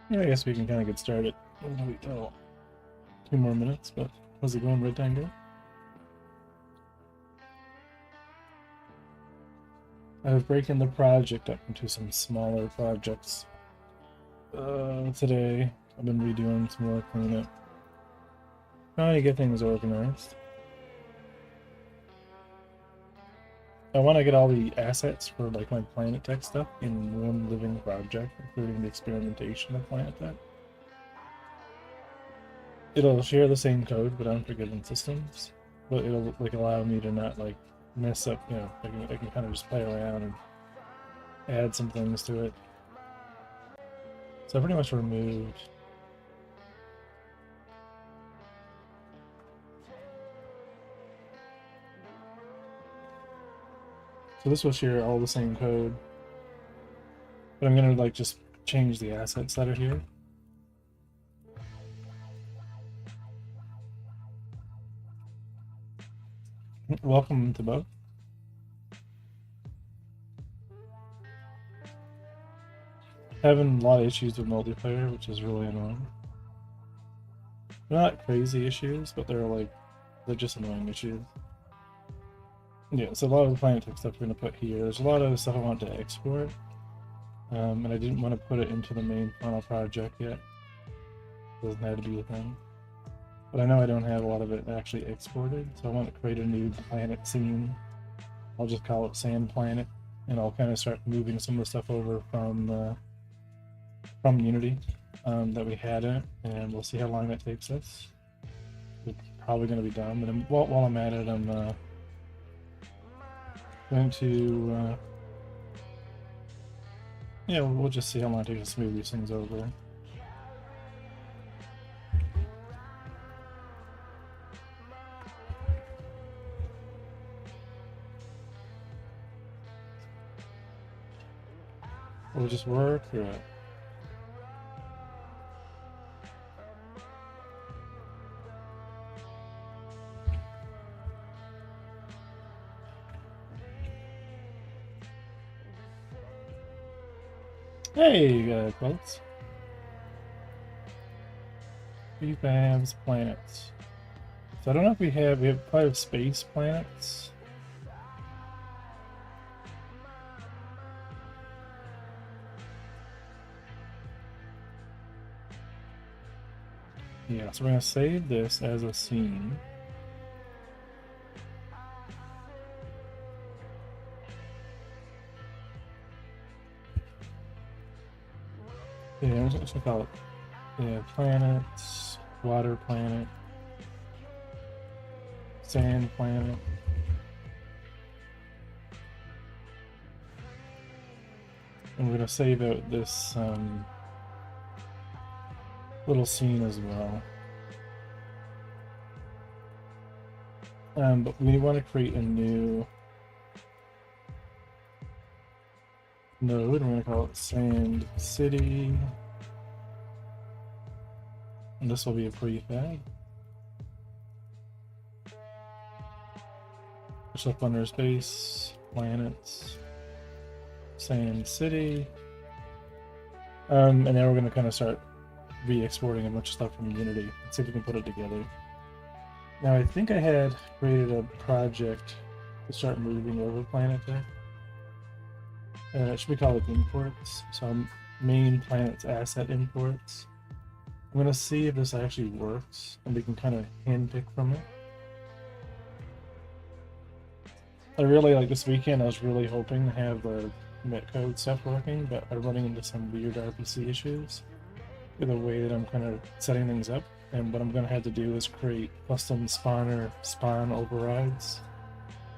Yeah, I guess we can kind of get started. Wait, oh, 2 more minutes, but how's it going, Red Tango? I've broken the project up into some smaller projects. Today I've been redoing some more cleanup, trying to get things organized. I want to get all the assets for like my Planet Tech stuff in one living project, including the experimentation of Planet Tech. It'll share the same code but Unforgiven systems, but it'll like allow me to not like mess up. I can kind of just play around and add some things to it. So I pretty much removed. So this will share all the same code, but I'm gonna like just change the assets that are here. Welcome to both. Having a lot of issues with multiplayer, which is really annoying. They're not crazy issues, but they're just annoying issues. Yeah, so a lot of the Planet Tech stuff we're gonna put here. There's a lot of stuff I want to export, and I didn't want to put it into the main final project yet. Doesn't have to be a thing. But I know I don't have a lot of it actually exported, so I want to create a new planet scene. I'll just call it Sand Planet, and I'll kind of start moving some of the stuff over from Unity that we had in it, and we'll see how long that takes us. It's probably going to be done, but while I'm at it, I'm going to yeah, we'll just see how long it takes us to move these things over. Will it just work, or what? Hey, quotes. Prefabs planets. So I don't know if we have 5 space planets. Yeah, so we're gonna save this as a scene. Yeah, I'm just gonna call it planets, water planet, sand planet. And we're gonna save out this little scene as well. But we want to create a new node. We're going to call it Sand City. And this will be a prefab. Push up under space, planets, Sand City. And then we're going to kind of start re-exporting a bunch of stuff from Unity and see if we can put it together. Now I think I had created a project to start moving over Planet Tech. It should be called imports. So main planets asset imports. I'm gonna see if this actually works and we can kind of handpick from it. I really like this weekend. I was really hoping to have the netcode stuff working, but I'm running into some weird RPC issues with the way that I'm kind of setting things up. And what I'm going to have to do is create custom spawn overrides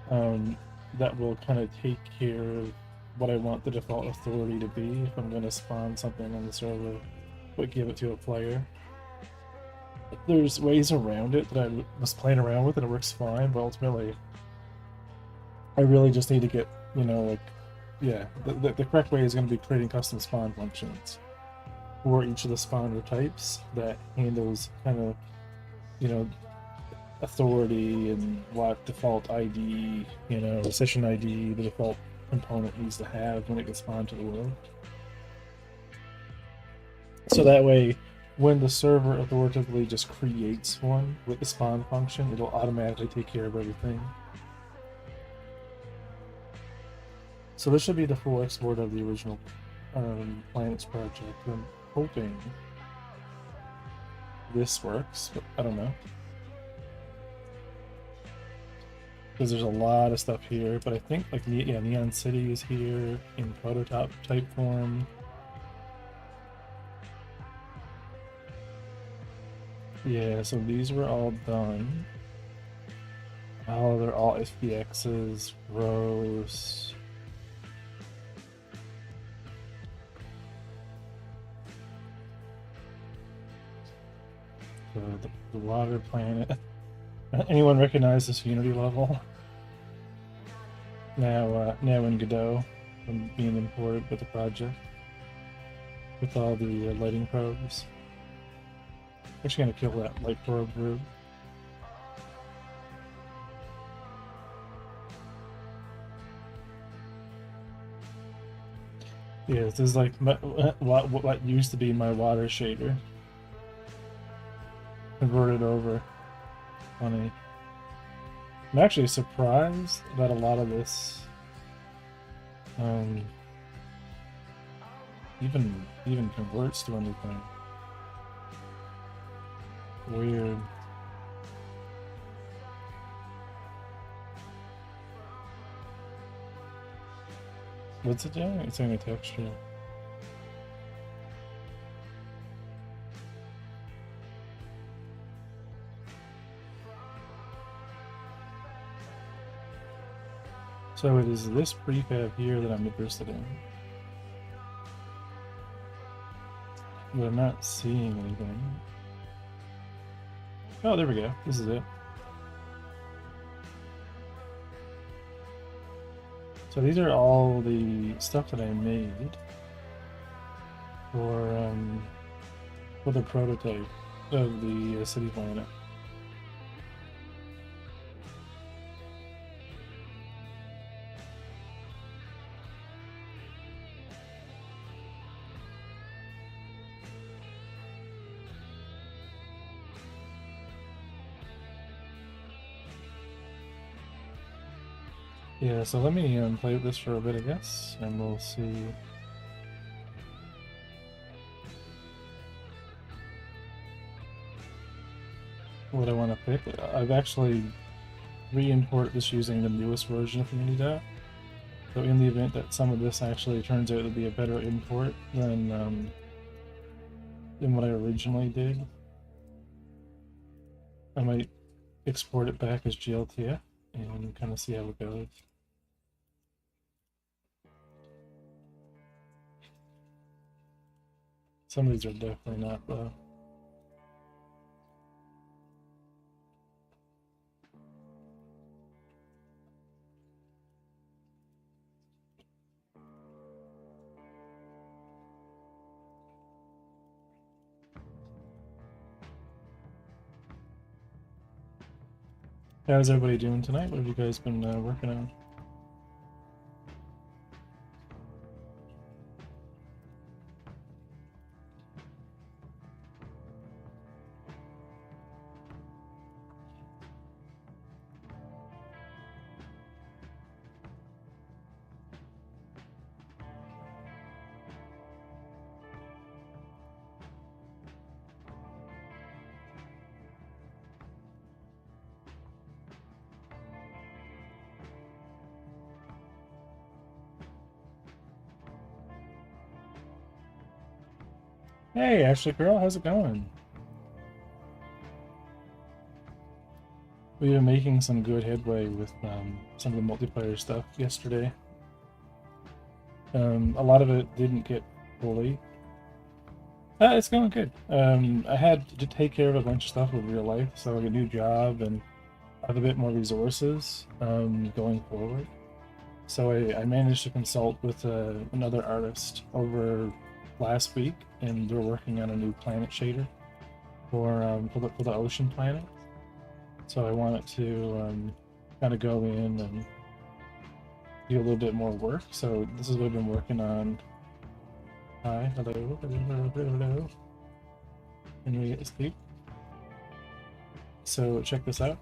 that will kind of take care of what I want the default authority to be if I'm going to spawn something on the server, but give it to a player. There's ways around it that I was playing around with and it works fine, but ultimately I really just need to get, the correct way is going to be creating custom spawn functions for each of the spawner types that handles kind of, authority and what default ID, session ID the default component needs to have when it gets spawned to the world. So that way, when the server authoritatively just creates one with the spawn function, it'll automatically take care of everything. So this should be the full export of the original planets project. I'm hoping this works, but I don't know. Because there's a lot of stuff here, but I think like Neon City is here in prototype type form. Yeah, so these were all done. Oh, they're all SPXs, gross. So the water planet. Anyone recognize this Unity level? Now in Godot, from being imported with the project, with all the lighting probes. Actually gonna kill that light probe group. Yeah, this is like what used to be my water shader. Converted over. Funny. I'm actually surprised that a lot of this even converts to anything. Weird. What's it doing? It's doing a texture. So it is this prefab here that I'm interested in. But I'm not seeing anything. Oh, there we go. This is it. So these are all the stuff that I made for the prototype of the city planet. Yeah, so let me play with this for a bit, I guess, and we'll see. What I want to pick. I've actually re-imported this using the newest version of Unity. So in the event that some of this actually turns out to be a better import than what I originally did, I might export it back as GLTF and kind of see how it goes. Some of these are definitely not, though. How's everybody doing tonight? What have you guys been working on? Hey, Ashley girl, how's it going? We've been making some good headway with some of the multiplayer stuff yesterday. A lot of it didn't get fully. It's going good. I had to take care of a bunch of stuff with real life, so like a new job and I have a bit more resources going forward. So I managed to consult with another artist over last week, and we're working on a new planet shader for the ocean planet. So I wanted to kind of go in and do a little bit more work. So this is what I've been working on Hi, hello, hello, hello, hello. Can we speak? So check this out.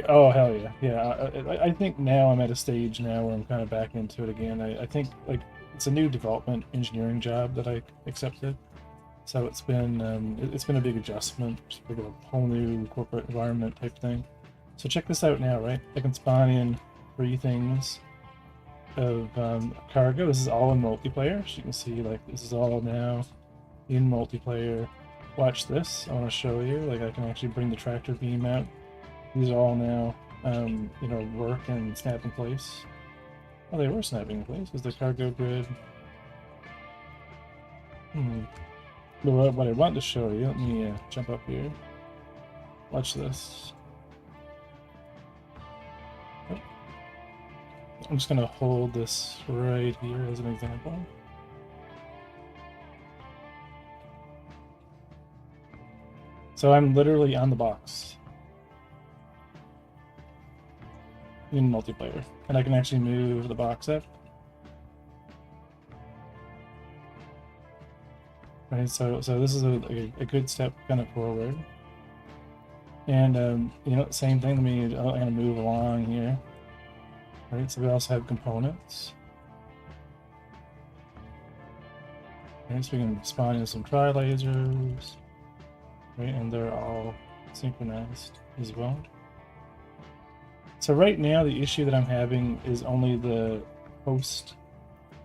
Oh hell yeah, yeah. I think now I'm at a stage now where I'm kind of back into it again. I think like it's a new development engineering job that I accepted, so it's been a big adjustment, just like a whole new corporate environment type thing. So check this out now, right? I can spawn in 3 things of cargo. This is all in multiplayer. So you can see like this is all now in multiplayer. Watch this. I want to show you. Like I can actually bring the tractor beam out. These are all now, work and snap in place. Oh, they were snapping in place. Is the cargo good? Hmm. But what I want to show you, let me jump up here. Watch this. Oh, I'm just gonna hold this right here as an example. So I'm literally on the box in multiplayer, and I can actually move the box up. Right, so this is a good step kind of forward. And same thing. I'm gonna move along here. Right, so we also have components. Right, so we can spawn in some tri lasers. Right, and they're all synchronized as well. So right now the issue that I'm having is only the host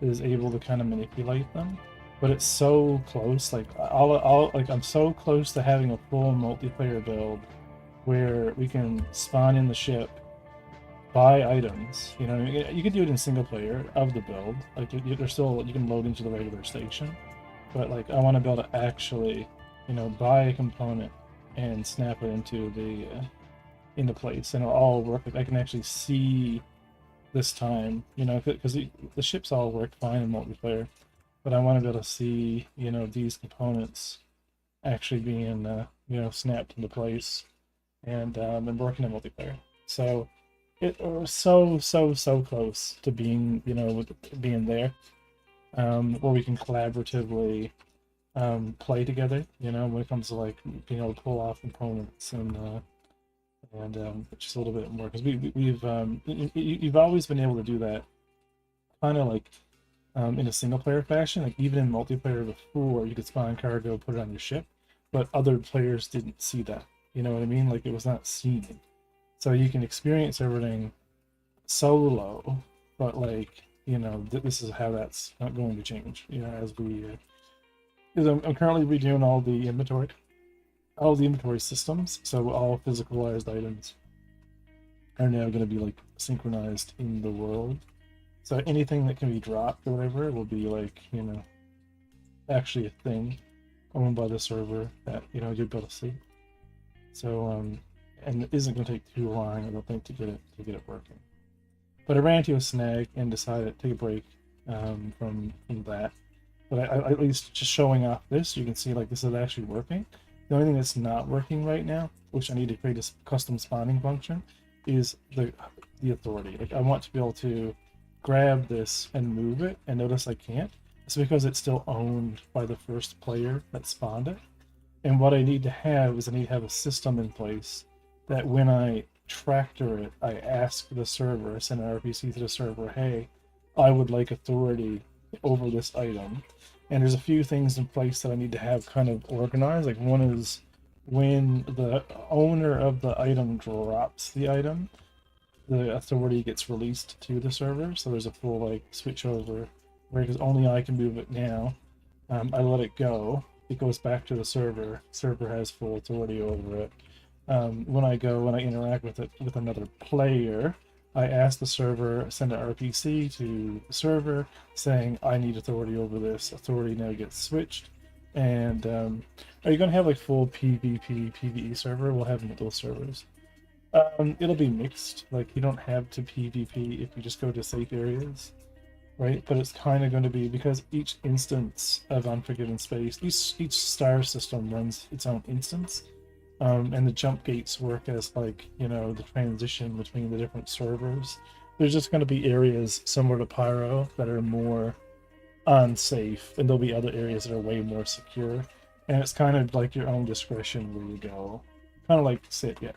is able to kind of manipulate them, but it's so close. Like I'm so close to having a full multiplayer build where we can spawn in the ship, buy items. You could do it in single player of the build. Like there's still you can load into the regular station, but like I want to be able to actually, buy a component and snap it into place, and it'll all work. Like I can actually see this time, because the ships all work fine in multiplayer, but I want to be able to see, these components actually being, snapped into place and working in multiplayer. So it was so close to being, being there, where we can collaboratively play together. When it comes to like being able to pull off components and just a little bit more because you've always been able to do that kind of like in a single player fashion. Like even in multiplayer before, you could spawn cargo, put it on your ship, but other players didn't see that. You know what I mean? Like it was not seen. So you can experience everything solo, but like this is how that's not going to change. As we because I'm currently redoing all the inventory systems, so all physicalized items are now going to be like synchronized in the world. So anything that can be dropped or whatever will be like, actually a thing owned by the server that, you'll be able to see. So, and it isn't going to take too long, I don't think, to get it working. But I ran into a snag and decided to take a break from that. But I at least just showing off this, you can see like this is actually working. The only thing that's not working right now, which I need to create a custom spawning function, is the authority. Like I want to be able to grab this and move it, and notice I can't. It's because it's still owned by the first player that spawned it. And what I need to have is I need to have a system in place that when I tractor it, I ask the server, I send an RPC to the server, hey, I would like authority over this item. And there's a few things in place that I need to have kind of organized. Like one is when the owner of the item drops the item, the authority gets released to the server. So there's a full like switch over, right? Because only I can move it now. I let it go. It goes back to the server. Server has full authority over it. When I interact with it with another player, I ask the server, send an RPC to the server saying, I need authority over this. Authority now gets switched. And are you going to have like full PvP, PvE server? We'll have those servers. It'll be mixed. Like you don't have to PvP if you just go to safe areas, right? But it's kind of going to be because each instance of Unforgiven space, each star system runs its own instance. And the jump gates work as like the transition between the different servers. There's just going to be areas similar to Pyro that are more unsafe, and there'll be other areas that are way more secure. And it's kind of like your own discretion where you go. Kind of like sit, yeah.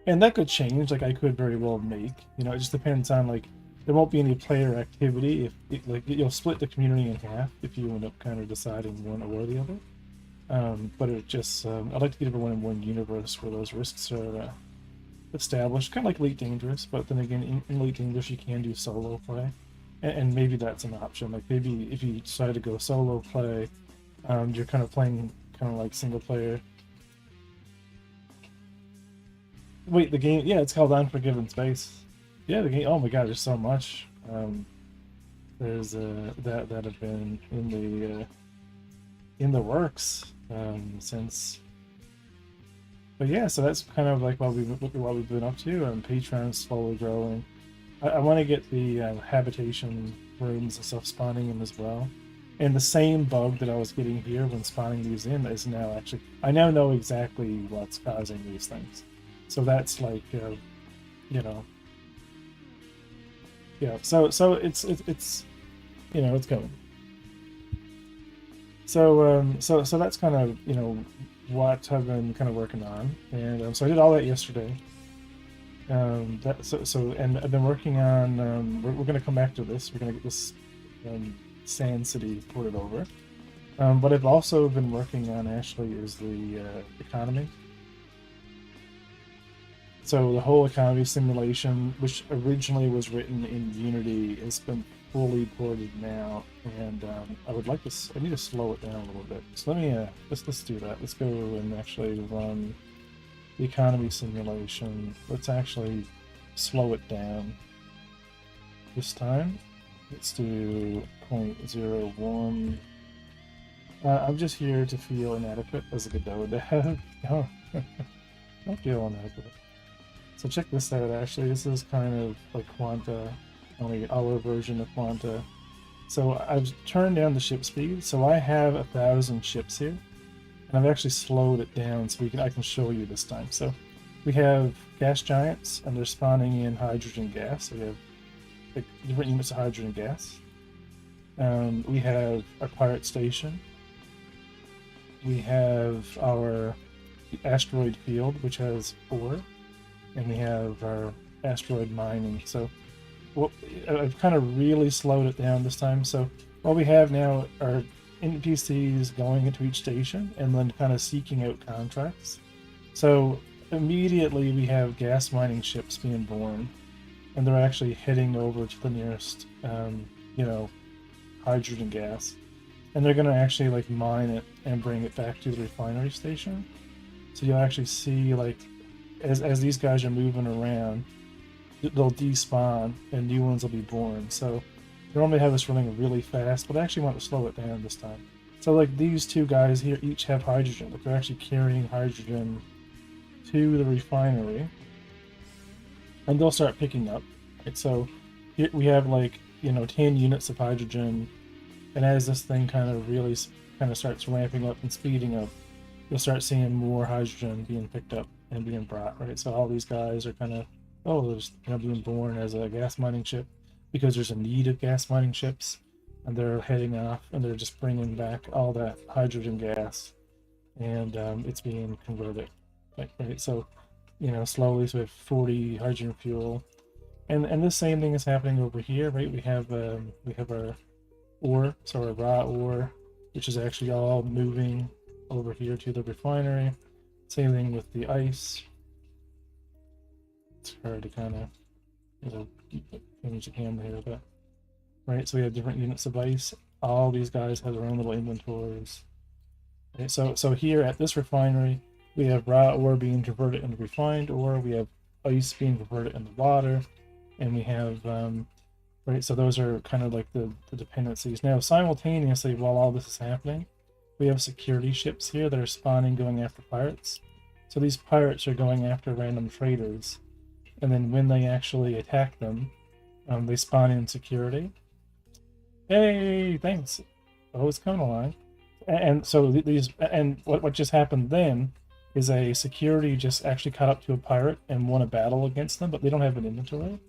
And that could change. Like I could very well make, you know, it just depends on like there won't be any player activity if like you'll split the community in half if you end up kind of deciding one or the other. But it just I'd like to get everyone in one universe where those risks are established, kind of like Elite Dangerous. But then again, in Elite Dangerous you can do solo play, and maybe that's an option. Like maybe if you decide to go solo play, you're kind of playing kind of like single player. Wait, the game? Yeah, it's called Unforgiven Space. Yeah, the game. Oh my God, there's so much. There's that have been in the works since. But yeah, so that's kind of like what we've been up to. Patreon's slowly growing. I want to get the habitation rooms and stuff spawning in as well. And the same bug that I was getting here when spawning these in is now actually. I now know exactly what's causing these things. So that's like, you know, yeah. So it's you know, it's coming. So that's kind of, you know, what I've been kind of working on, and so I did all that yesterday. And I've been working on. We're going to come back to this. We're going to get this Sand City ported over. But I've also been working on actually is the economy. So the whole economy simulation, which originally was written in Unity, has been fully ported now, and I would like to. I need to slow it down a little bit. So let me let's do that. Let's go and actually run the economy simulation. Let's actually slow it down this time. Let's do 0.01. I'm just here to feel inadequate as a Godot dev. Oh, don't feel inadequate. So check this out, actually. This is kind of like Quanta, only our version of Quanta. So I've turned down the ship speed, so I have 1,000 ships here. And I've actually slowed it down so I can show you this time. So we have gas giants, and they're spawning in hydrogen gas. So we have like different units of hydrogen gas. We have our pirate station. We have our asteroid field, which has 4. And we have our asteroid mining. So I've kind of really slowed it down this time. So what we have now are NPCs going into each station and then kind of seeking out contracts. So immediately we have gas mining ships being born, and they're actually heading over to the nearest, you know, hydrogen gas, and they're going to actually like mine it and bring it back to the refinery station. So you'll actually see like as these guys are moving around, they'll despawn and new ones will be born. So they normally have this running really fast, but I actually want to slow it down this time. So like these two guys here each have hydrogen. Like they're actually carrying hydrogen to the refinery, and they'll start picking up. Right? So here we have like, you know, 10 units of hydrogen, and as this thing kind of really kind of starts ramping up and speeding up, you'll start seeing more hydrogen being picked up and being brought, right? So all these guys are kind of, they're just, you know, being born as a gas mining ship because there's a need of gas mining ships, and they're heading off and they're just bringing back all that hydrogen gas, and it's being converted, right? So, you know, slowly, so we have 40 hydrogen fuel, and the same thing is happening over here, right? We have our ore, so our raw ore, which is actually all moving over here to the refinery. Same thing with the ice. It's hard to kind of, you know, change the camera here, but right. So we have different units of ice. All these guys have their own little inventories. Okay, so here at this refinery, we have raw ore being converted into refined ore. We have ice being converted into water, and we have right. So those are kind of like the dependencies. Now, simultaneously, while all this is happening, we have security ships here that are spawning, going after pirates. So these pirates are going after random traders, and then when they actually attack them, they spawn in security. Hey, thanks. Oh, it's coming along. And so these, and what just happened then is a security just actually caught up to a pirate and won a battle against them, but they don't have an inventory.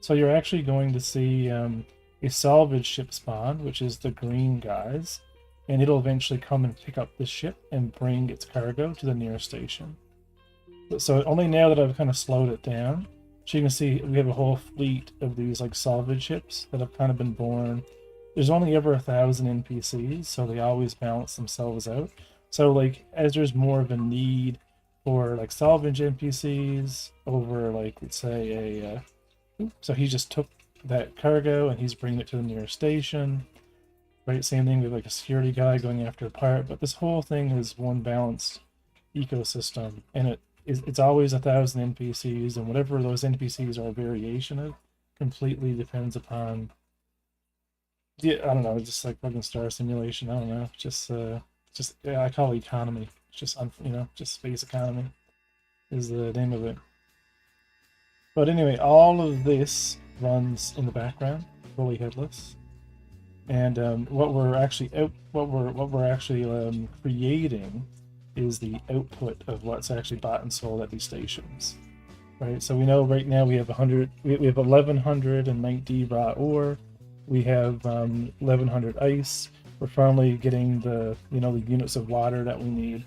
So you're actually going to see a a salvage ship spawn, which is the green guys, and it'll eventually come and pick up the ship and bring its cargo to the nearest station. So only now that I've kind of slowed it down, so you can see we have a whole fleet of these like salvage ships that have kind of been born. There's only ever 1,000 NPCs, so they always balance themselves out. So like as there's more of a need for like salvage NPCs over like, let's say a so he just took that cargo and he's bringing it to the nearest station, right? Same thing with like a security guy going after a pirate, but this whole thing is one balanced ecosystem, and it's always 1,000 NPCs, and whatever those NPCs are a variation of completely depends upon, yeah, I don't know, just like fucking Star Simulation. I don't know, just yeah, I call it economy. It's just just space economy is the name of it. But anyway, all of this runs in the background, fully headless, and what we're actually creating is the output of what's actually bought and sold at these stations, right? So we know right now we have 1190 raw ore, we have 1100 ice. We're finally getting the the units of water that we need,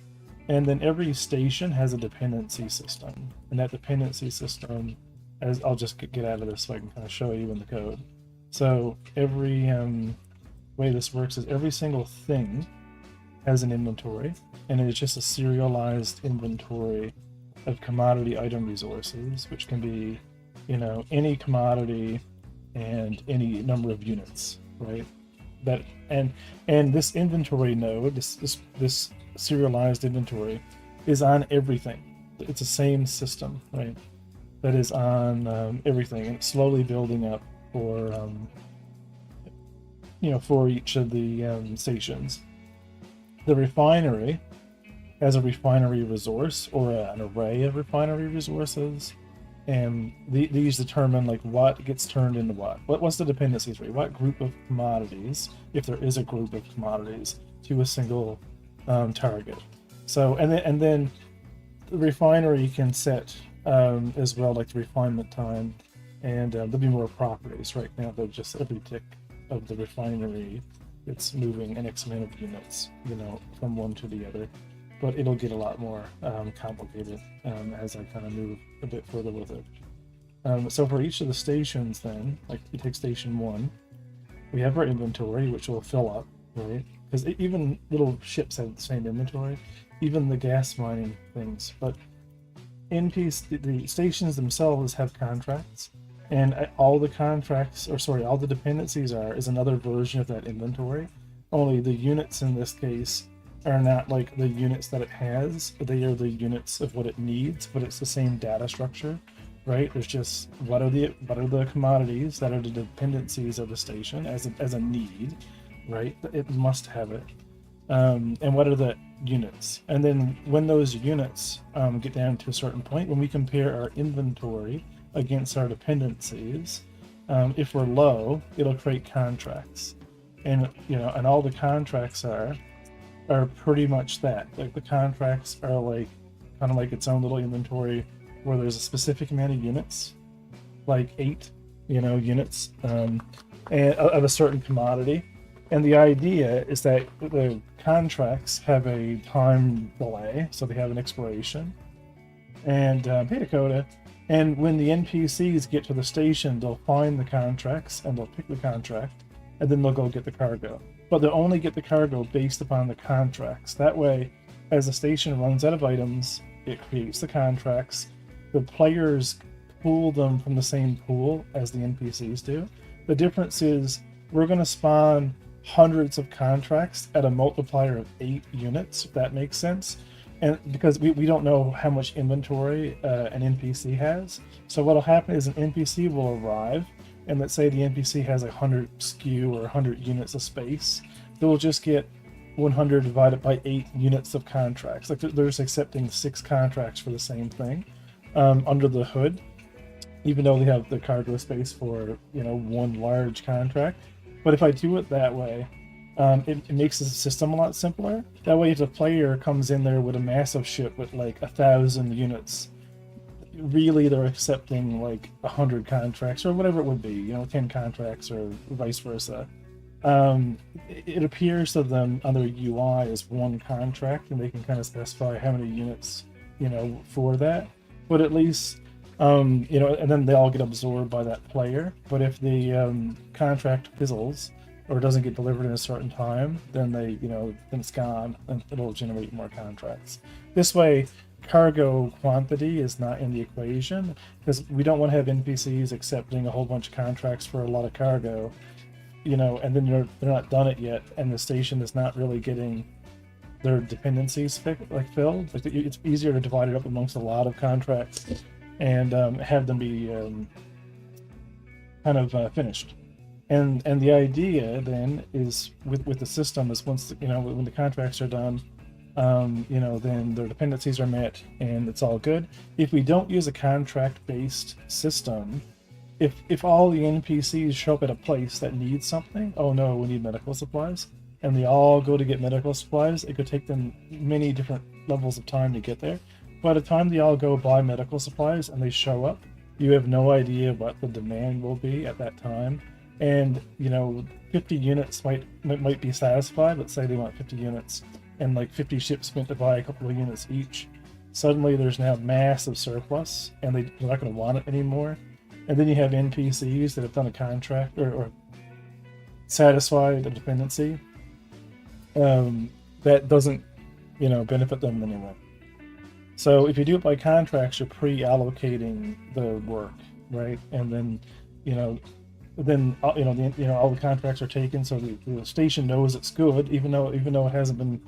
and then every station has a dependency system, and that dependency system, as I'll just get out of this so I can kind of show you in the code. So every way this works is every single thing has an inventory, and it's just a serialized inventory of commodity item resources, which can be any commodity and any number of units, right? That and this inventory node, this serialized inventory, is on everything. It's the same system, right? That is on everything, and it's slowly building up for for each of the stations. The refinery has a refinery resource or an array of refinery resources, and these determine like what gets turned into what's the dependencies rate, what group of commodities, if there is a group of commodities, to a single target. So and then the refinery can set as well, like the refinement time, and there'll be more properties. Right now they're just every tick of the refinery, it's moving an X amount of units from one to the other, but it'll get a lot more complicated as I kind of move a bit further with it. So for each of the stations then, like we take station 1, we have our inventory, which will fill up, right? Because even little ships have the same inventory, even the gas mining things. But the stations themselves have contracts, and all the contracts, all the dependencies is another version of that inventory. Only the units in this case are not like the units that it has, they are the units of what it needs, but it's the same data structure, right? There's just what are the commodities that are the dependencies of the station as a need, right? It must have it. And what are the units? And then when those units get down to a certain point, when we compare our inventory against our dependencies, if we're low, it'll create contracts, and and all the contracts are pretty much that. Like the contracts are like kind of like its own little inventory where there's a specific amount of units, like 8 units and of a certain commodity. And the idea is that the contracts have a time delay, so they have an expiration. And hey Dakota. And when the NPCs get to the station, they'll find the contracts and they'll pick the contract, and then they'll go get the cargo. But they'll only get the cargo based upon the contracts. That way, as the station runs out of items, it creates the contracts. The players pull them from the same pool as the NPCs do. The difference is we're going to spawn hundreds of contracts at a multiplier of 8 units, if that makes sense. And because we don't know how much inventory an NPC has. So what'll happen is an NPC will arrive, and let's say the NPC has 100 SKU or 100 units of space. They'll just get 100 divided by 8 units of contracts. Like they're just accepting 6 contracts for the same thing under the hood, even though they have the cargo space for one large contract. But if I do it that way, it makes the system a lot simpler. That way, if the player comes in there with a massive ship with like 1,000 units, really they're accepting like 100 contracts or whatever it would be, 10 contracts or vice versa. It appears to them on their UI as one contract, and they can kind of specify how many units, for that. But at least, and then they all get absorbed by that player. But if the contract fizzles or doesn't get delivered in a certain time, then then it's gone, and it'll generate more contracts. This way, cargo quantity is not in the equation, because we don't want to have NPCs accepting a whole bunch of contracts for a lot of cargo, and then they're not done it yet, and the station is not really getting their dependencies filled. Like, it's easier to divide it up amongst a lot of contracts and have them be finished. And the idea then is with the system is once when the contracts are done, then their dependencies are met and it's all good. If we don't use a contract-based system, if all the NPCs show up at a place that needs something, oh no, we need medical supplies, and they all go to get medical supplies, it could take them many different levels of time to get there. By the time they all go buy medical supplies and they show up, you have no idea what the demand will be at that time. And 50 units might be satisfied. Let's say they want 50 units, and like 50 ships went to buy a couple of units each. Suddenly there's now massive surplus, and they're not going to want it anymore. And then you have NPCs that have done a contract or satisfied a dependency that doesn't benefit them anymore. So if you do it by contracts, you're pre-allocating the work, right? And then all the contracts are taken, so the station knows it's good, even though it hasn't been,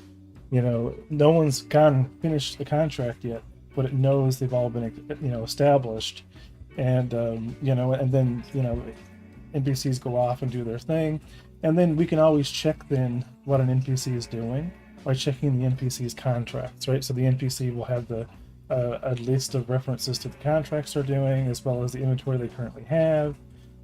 no one's finished the contract yet, but it knows they've all been established, and and then NPCs go off and do their thing, and then we can always check then what an NPC is doing by checking the NPC's contracts, right? So the NPC will have a list of references to the contracts they're doing, as well as the inventory they currently have.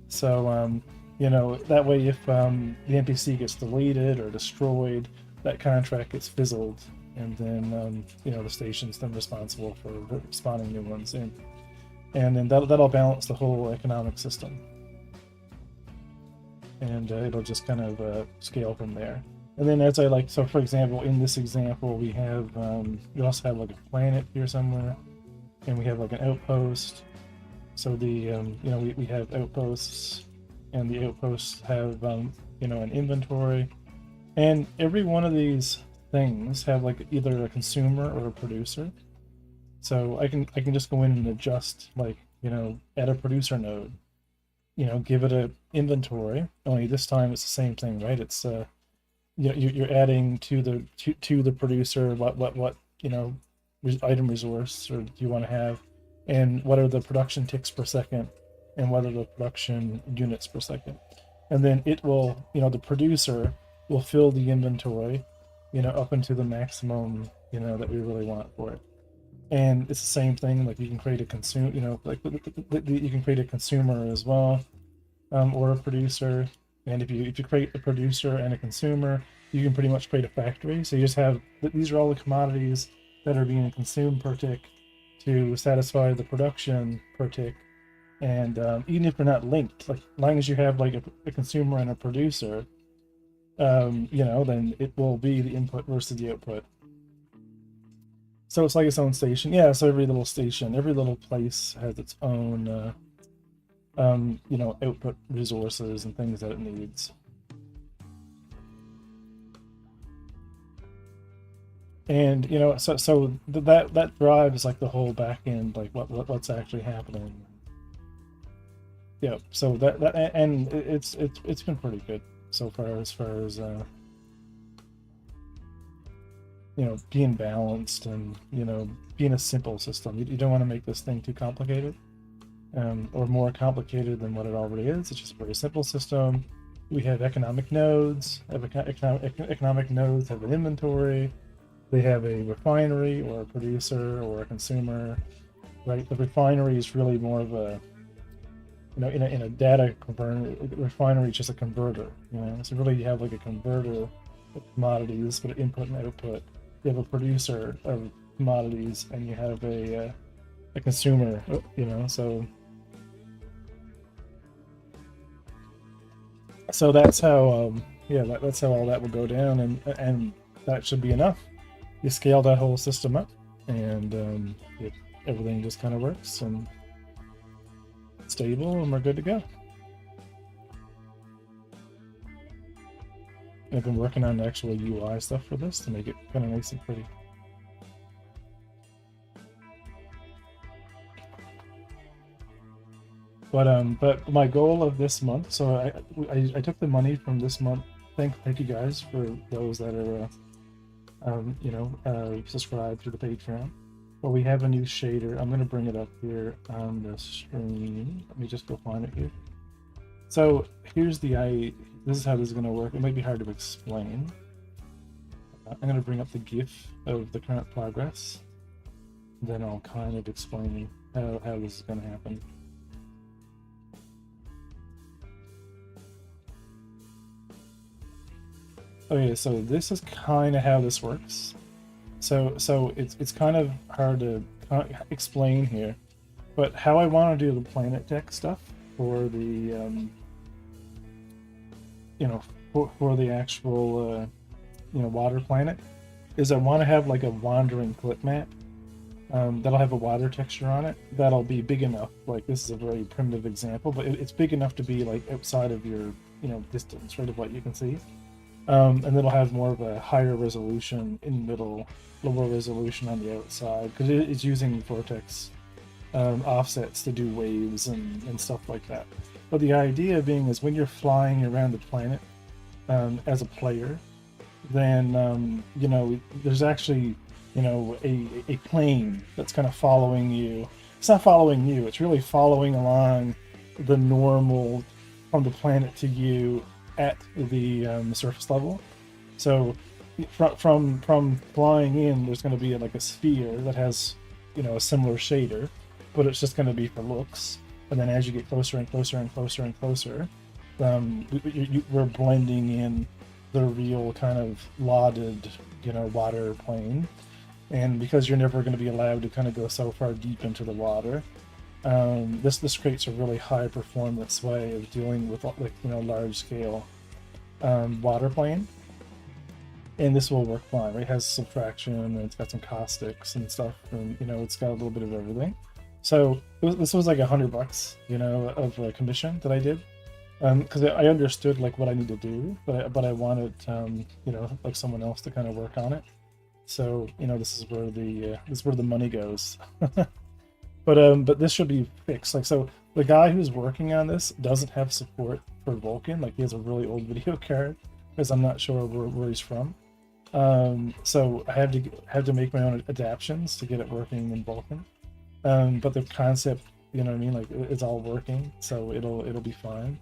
So, that way if the NPC gets deleted or destroyed, that contract gets fizzled, and then, the station's then responsible for spawning new ones in. And then that'll balance the whole economic system. And it'll just kind of scale from there. And then so for example, in this example, we have, we also have like a planet here somewhere, and we have like an outpost. So the we have outposts, and the outposts have an inventory, and every one of these things have like either a consumer or a producer. So I can just go in and adjust, like, at a producer node, give it a inventory. Only this time it's the same thing, right? It's you're adding to the producer what item resource or do you want to have, and what are the production ticks per second, and what are the production units per second. And then it will, the producer will fill the inventory, up into the maximum, that we really want for it. And it's the same thing, like you can create a you can create a consumer as well, or a producer. And if you create a producer and a consumer, you can pretty much create a factory. So you just have, these are all the commodities that are being consumed per tick to satisfy the production per tick. And even if they're not linked, like as long as you have like a consumer and a producer, then it will be the input versus the output. So it's like its own station. Yeah, so every little station, every little place has its own output resources and things that it needs. And so that drives like the whole back end, like what's actually happening. Yeah, so that and it's been pretty good so far as being balanced and being a simple system. You don't want to make this thing too complicated, or more complicated than what it already is. It's just a very simple system. We have economic nodes. Economic nodes have an inventory. They have a refinery or a producer or a consumer, right? The refinery is really more of a, in a data converter. Refinery is just a converter, So really, you have like a converter of commodities, but input and output. You have a producer of commodities, and you have a a consumer, you know. So that's how yeah, that's how all that will go down, and that should be enough. You scale that whole system up, and everything just kind of works and stable, and we're good to go. I've been working on the actual UI stuff for this to make it kind of nice and pretty. But my goal of this month, so I took the money from this month. Thank you guys for those that are subscribe to the Patreon. But we have a new shader. I'm gonna bring it up here on the screen. Let me just go find it here. So here's this is how this is gonna work. It might be hard to explain. I'm gonna bring up the GIF of the current progress. Then I'll kind of explain how this is gonna happen. Okay, so this is kind of how this works. So it's kind of hard to explain here, but how I want to do the planet tech stuff for the for the actual water planet is I want to have like a wandering clip map that'll have a water texture on it that'll be big enough. Like this is a very primitive example, but it's big enough to be like outside of your distance, right, of what you can see. And it'll have more of a higher resolution in the middle, lower resolution on the outside, because it's using vortex offsets to do waves and stuff like that. But the idea being is when you're flying around the planet as a player, then there's actually a plane that's kind of following you. It's not following you; it's really following along the normal from the planet to you at the surface level. So from flying in, there's going to be like a sphere that has a similar shader, but it's just going to be for looks. And then as you get closer and closer and closer and closer, we're blending in the real kind of lauded water plane. And because you're never going to be allowed to kind of go so far deep into the water, this creates a really high performance way of dealing with large scale water plane, and this will work fine, right? It has subtraction and it's got some caustics and stuff, and it's got a little bit of everything. So this was like $100 of a commission that I did because I understood like what I need to do, but I wanted like someone else to kind of work on it. So this is where the money goes. But this should be fixed. Like, so the guy who's working on this doesn't have support for Vulkan. Like, he has a really old video card because I'm not sure where he's from. So I have to make my own adaptations to get it working in Vulkan. But the concept, you know what I mean, like it's all working, so it'll be fine.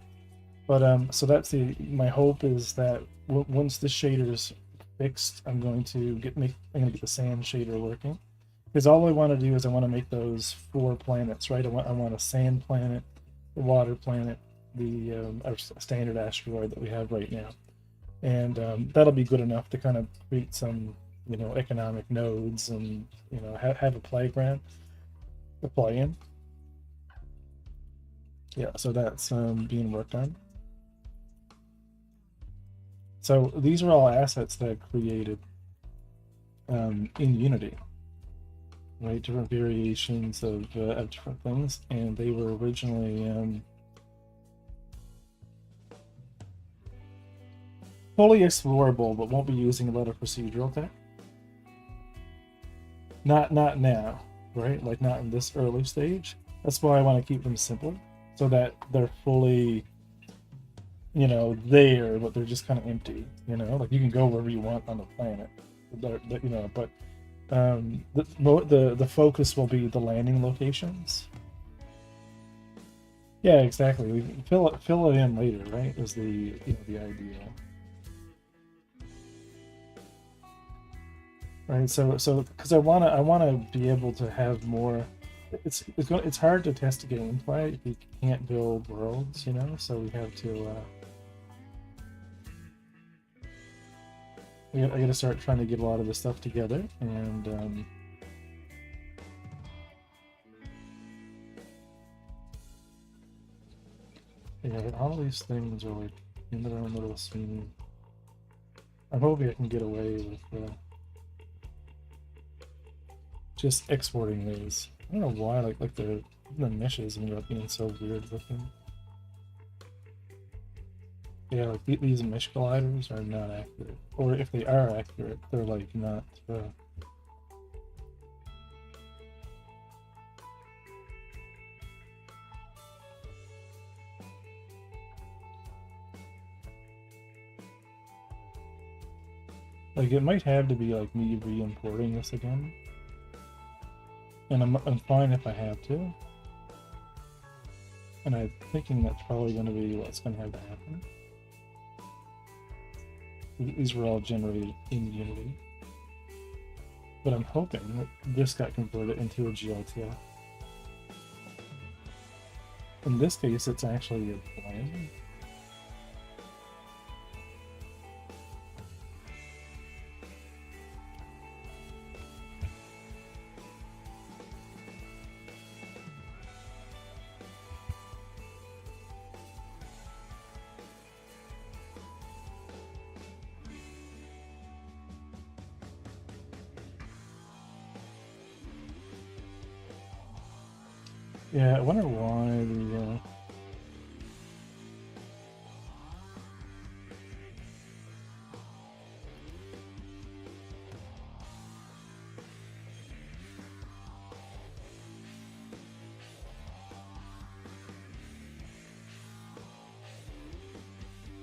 But so that's my hope is that once the shader's fixed, I'm going to get the sand shader working. Because all I want to do is I want to make those 4 planets, right? I want a sand planet, a water planet, our standard asteroid that we have right now, and that'll be good enough to kind of create some economic nodes and have a playground to play in. Yeah, so that's being worked on. So these are all assets that I created in Unity. Right, different variations of different things, and they were originally fully explorable, but won't be using a lot of procedural tech. Not now, right? Like not in this early stage. That's why I want to keep them simple, so that they're fully, there, but they're just kind of empty. Like you can go wherever you want on the planet, but the focus will be the landing locations. Yeah, exactly. We fill it in later, right? Is the the idea, right? So because I wanna be able to have more. It's hard to test gameplay if you can't build worlds, So we have to. I got to start trying to get a lot of this stuff together, and Yeah, all these things are like in their own little scene. I'm hoping I can get away with just exporting these. I don't know why, like the meshes ended up being so weird looking. Yeah, like these mesh colliders are not accurate, or if they are accurate, they're like not. Like it might have to be like me re-importing this again, and I'm fine if I have to. And I'm thinking that's probably going to be what's going to have to happen. These were all generated in Unity. But I'm hoping that this got converted into a GLTF. In this case, it's actually a blend. Yeah, I wonder why the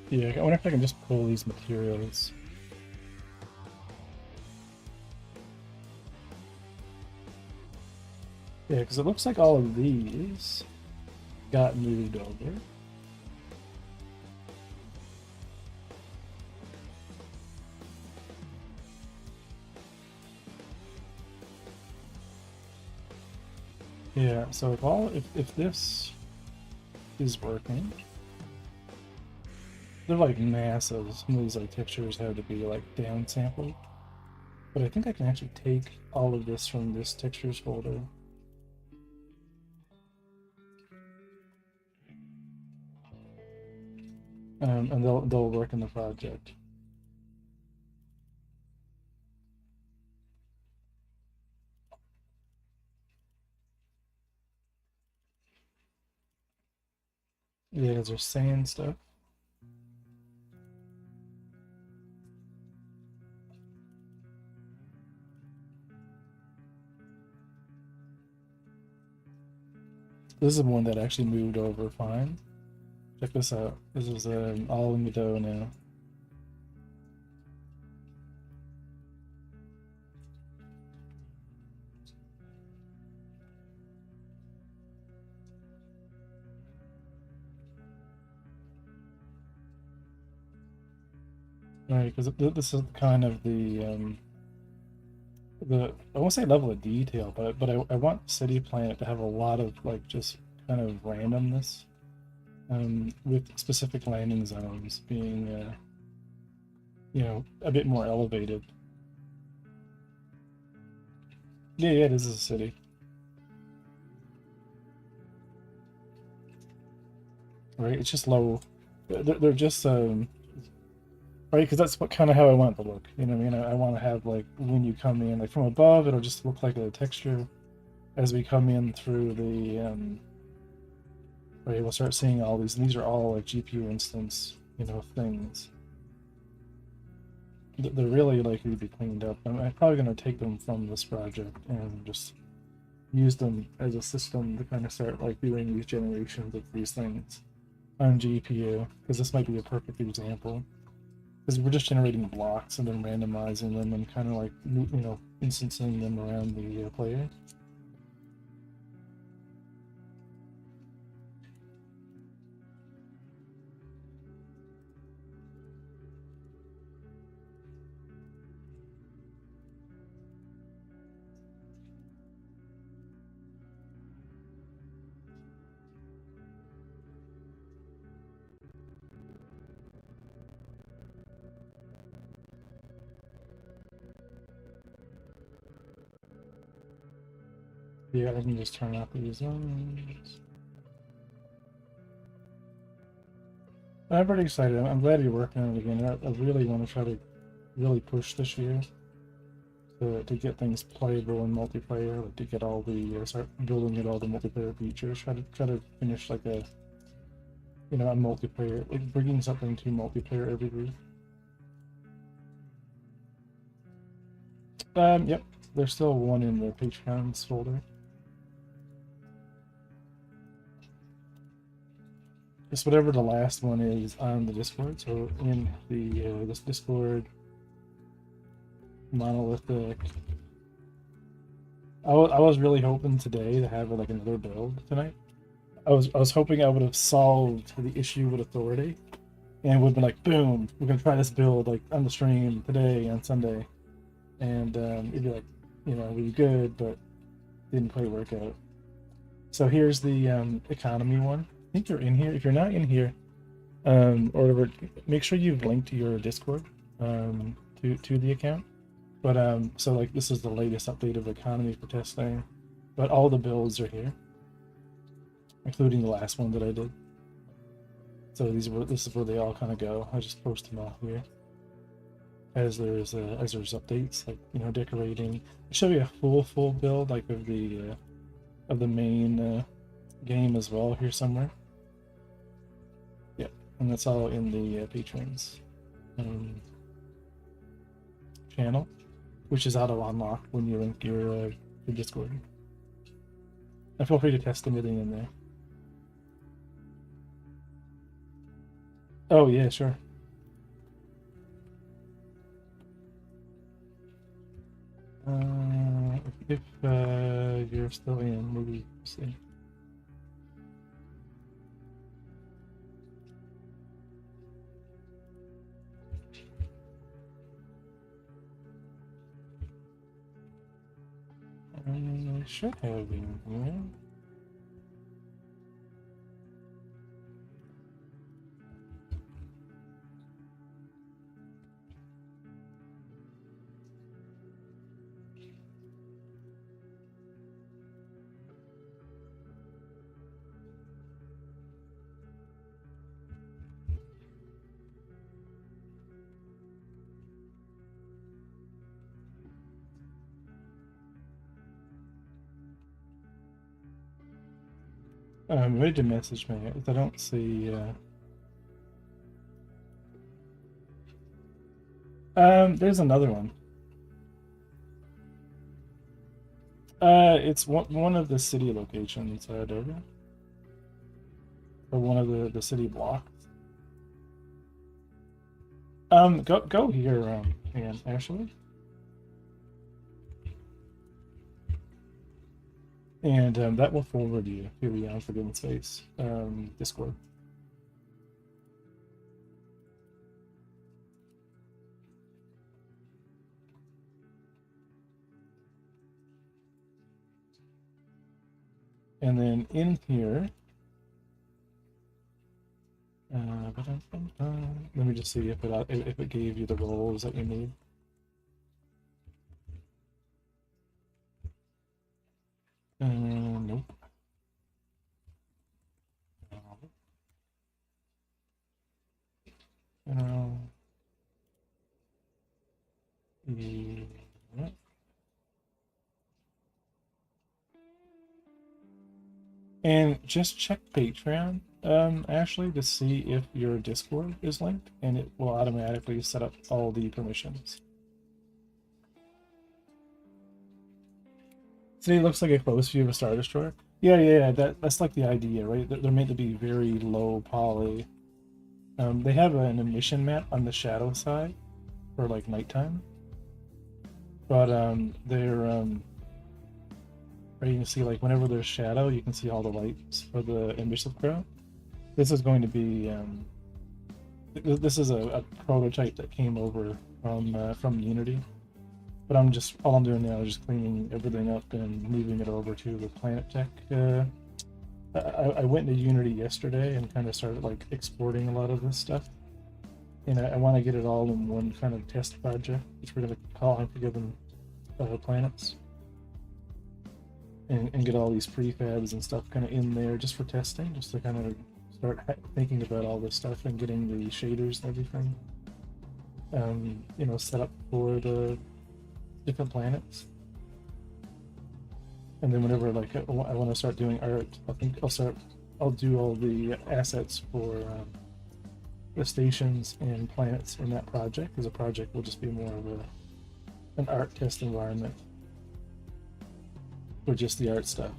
yeah, I wonder if I can just pull these materials. Yeah, because it looks like all of these got moved over. Yeah, so if this is working, they're like massive. Some of these like textures have to be like down sampled. But I think I can actually take all of this from this textures folder. And they'll work in the project. Yeah, because they're saying stuff. This is one that actually moved over fine. Check this out. This is all in the dough now. Right, because this is kind of the I won't say level of detail, but I want City Planet to have a lot of like just kind of randomness, with specific landing zones being a bit more elevated. Yeah, yeah, this is a city. Right? It's just low. They're just right, because that's what kind of how I want it to look. You know what I mean? I want to have like when you come in, like from above, it'll just look like a texture. As we come in through the right, we'll start seeing all these. And these are all like GPU instance, things. They're really likely to be cleaned up. I'm probably going to take them from this project and just use them as a system to kind of start like doing these generations of these things on GPU, because this might be a perfect example. Because we're just generating blocks and then randomizing them and kind of like instancing them around the player. Yeah, I can just turn off these zones. I'm pretty excited. I'm glad you're working on it again. I really want to try to really push this year to get things playable in multiplayer, like to get all the start building at all the multiplayer features. Try to finish like a a multiplayer, like bringing something to multiplayer every week. Yep. There's still one in the Patreons folder. It's whatever the last one is on the Discord. So in the this Discord monolithic. I was really hoping today to have like another build tonight. I was hoping I would have solved the issue with authority, and would have been like, boom, we're gonna try this build like on the stream today on Sunday, and it'd be like, really good, but didn't quite work out. So here's the economy one. I think you're in here. If you're not in here, or whatever, make sure you've linked to your Discord to the account. But so like this is the latest update of economy for testing, but all the builds are here, including the last one that I did. So this is where they all kind of go. I just post them all here as there's updates, like decorating. I'll show you a full build like of the main game as well here somewhere. Yeah, and that's all in the patrons channel, which is auto unlock when you link your Discord. And feel free to test anything in there. Oh yeah, sure. If you're still in, maybe see. I should have in here. Ready to message me. I don't see. There's another one. It's one of the city locations, Doga, or one of the city blocks. Go here, again, actually. And that will forward you to the Unforgiven Space Discord. And then in here, let me just see if it gave you the roles that you need. Nope. Yeah. And just check Patreon, Ashley, to see if your Discord is linked, and it will automatically set up all the permissions. See, it looks like a close view of a Star Destroyer. Yeah. That's like the idea, right? They're meant to be very low poly. They have an emission map on the shadow side for like nighttime, but they're you can see like whenever there's shadow, you can see all the lights for the emissive crowd. This is going to be this is a prototype that came over from Unity. But all I'm doing now is just cleaning everything up and moving it over to the Planet Tech. I went into Unity yesterday and kind of started like exporting a lot of this stuff, and I want to get it all in one kind of test project, which we're going to call Unforgiven Planets, and get all these prefabs and stuff kind of in there just for testing, just to kind of start thinking about all this stuff and getting the shaders and everything, you know, set up for the different planets. And then whenever like I want to start doing art, I'll do all the assets for the stations and planets in that project, because the project will just be more of an art test environment for just the art stuff.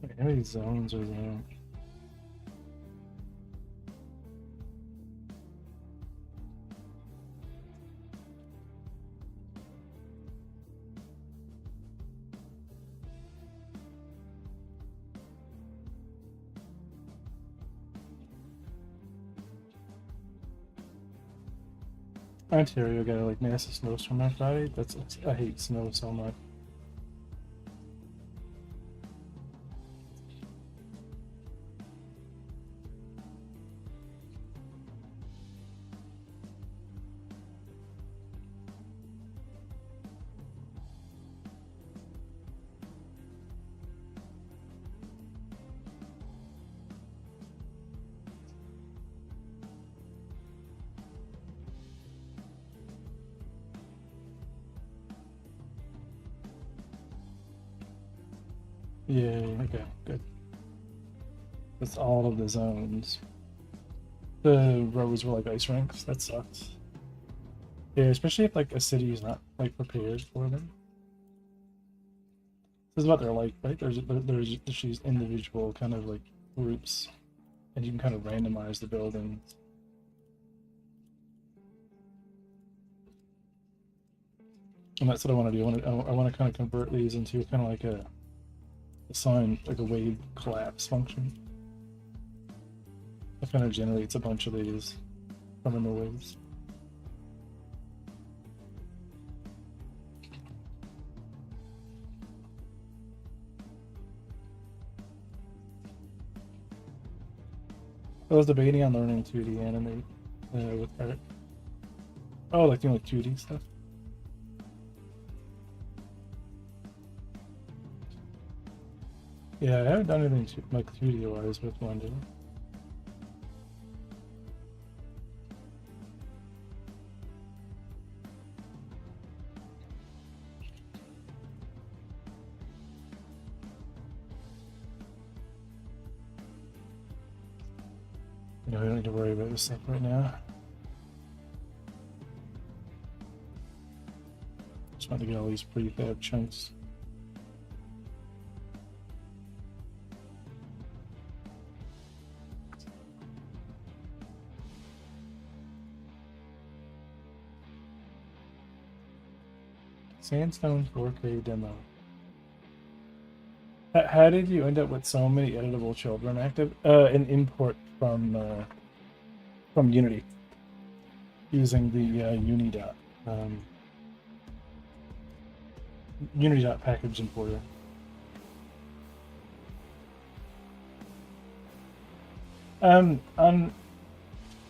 Wait, how many zones are there? Ontario got a like massive snowstorm on Friday. I hate snow so much. Yeah, okay, good. That's all of the zones. The roads were like ice rinks. That sucks. Yeah, especially if like a city is not like prepared for them. This is what they're like, right? There's these individual kind of like groups, and you can kind of randomize the buildings. And that's what I want to do. I want to kind of convert these into kind of like a sign, like a wave collapse function. It kind of generates a bunch of these from a noise. I was debating on learning 2D animate with art. Oh, like doing like 2D stuff. Yeah, I haven't done anything like 2D wise with Blender. You know, I don't need to worry about this stuff right now. Just want to get all these prefab chunks. Sandstone 4K demo. How did you end up with so many editable children active? An import from Unity using the Unity.package importer.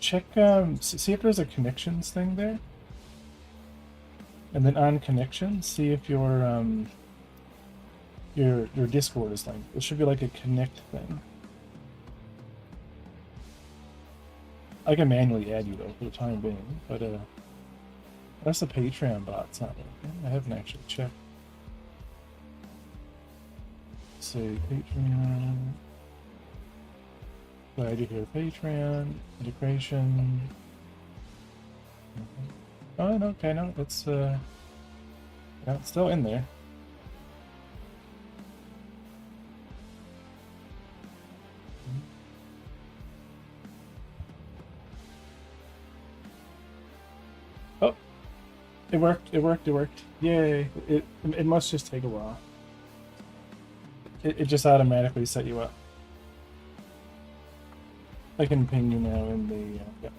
Check see if there's a connections thing there, and then on connections, see if your Discord is linked. It should be like a connect thing. I can manually add you though for the time being, but that's the Patreon bot's not working. I haven't actually checked. Let's see, Patreon. Glad you're here. Patreon integration. Oh, no, okay, no, it's yeah, it's still in there. It worked, it worked, it worked. Yay. It must just take a while. It just automatically set you up. I can ping you now in the... yeah.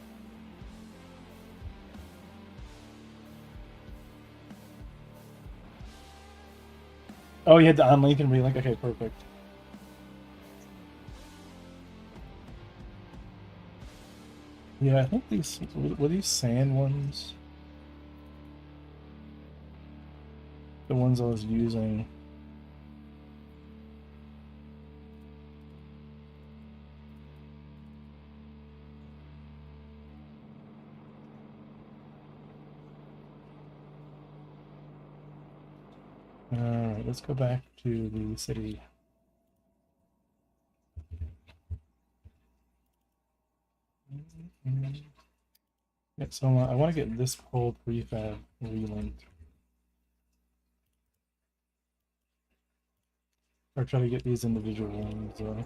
Oh, you had the on link and relink? Okay, perfect. Yeah, I think these... were these sand ones? The ones I was using. Alright, let's go back to the city. Yeah, so I want to get this whole prefab relinked. Or try to get these individual ones. Yeah,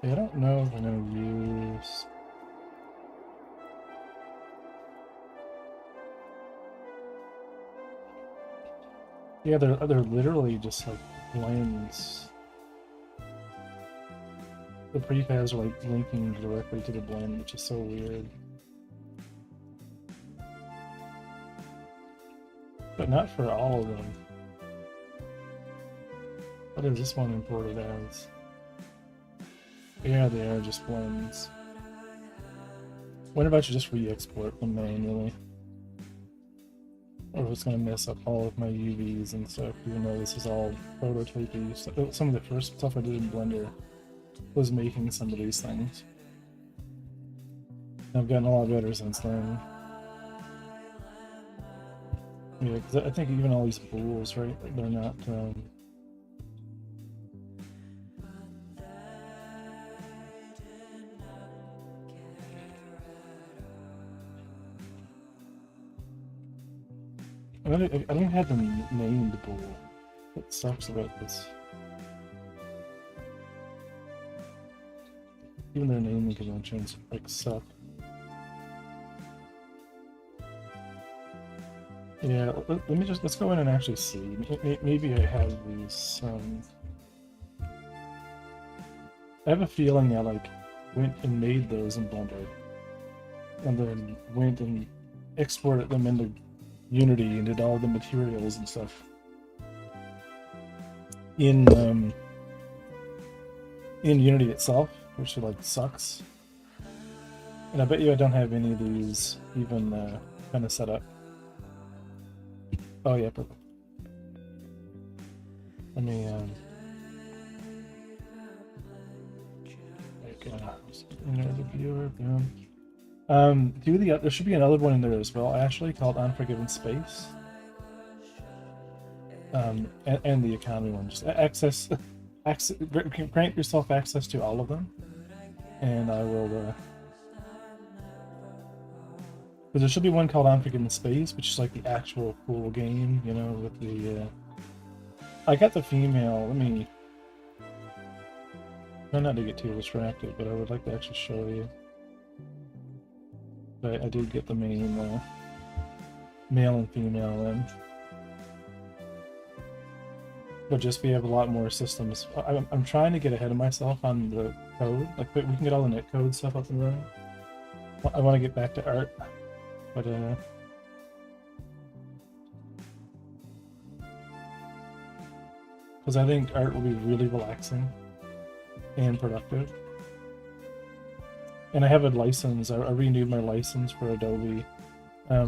I don't know if I'm going to use... Yeah, they're literally just like blends. The prefabs are like linking directly to the blend, which is so weird. But not for all of them. What is this one imported as? Yeah, they are just blends. What about you just re-export them manually? Or if it's going to mess up all of my UVs and stuff, even though this is all prototypey. Some of the first stuff I did in Blender was making some of these things. I've gotten a lot better since then. Yeah, because I think even all these pools, right, they're not... I don't even have them named pool. What sucks about this? Even their naming conventions like suck. Yeah, let's go in and actually see. Maybe I have these. I have a feeling I like went and made those in Blender, and then went and exported them into Unity and did all the materials and stuff in Unity itself, which like sucks. And I bet you I don't have any of these even kind of set up. Oh yeah, perfect. Let me enter the viewer. Boom. There should be another one in there as well, actually, called Unforgiven Space. And the economy one. Just grant yourself access to all of them, and I will. But there should be one called Unforgiven Space, which is like the actual cool game, you know, with the. I got the female. Let me. Try not to get too distracted, but I would like to actually show you. But I did get the main male and female in. But just we have a lot more systems. I'm trying to get ahead of myself on the code. Like we can get all the netcode stuff up and running. I want to get back to art, but because I think art will be really relaxing and productive. And I have a license. I renewed my license for Adobe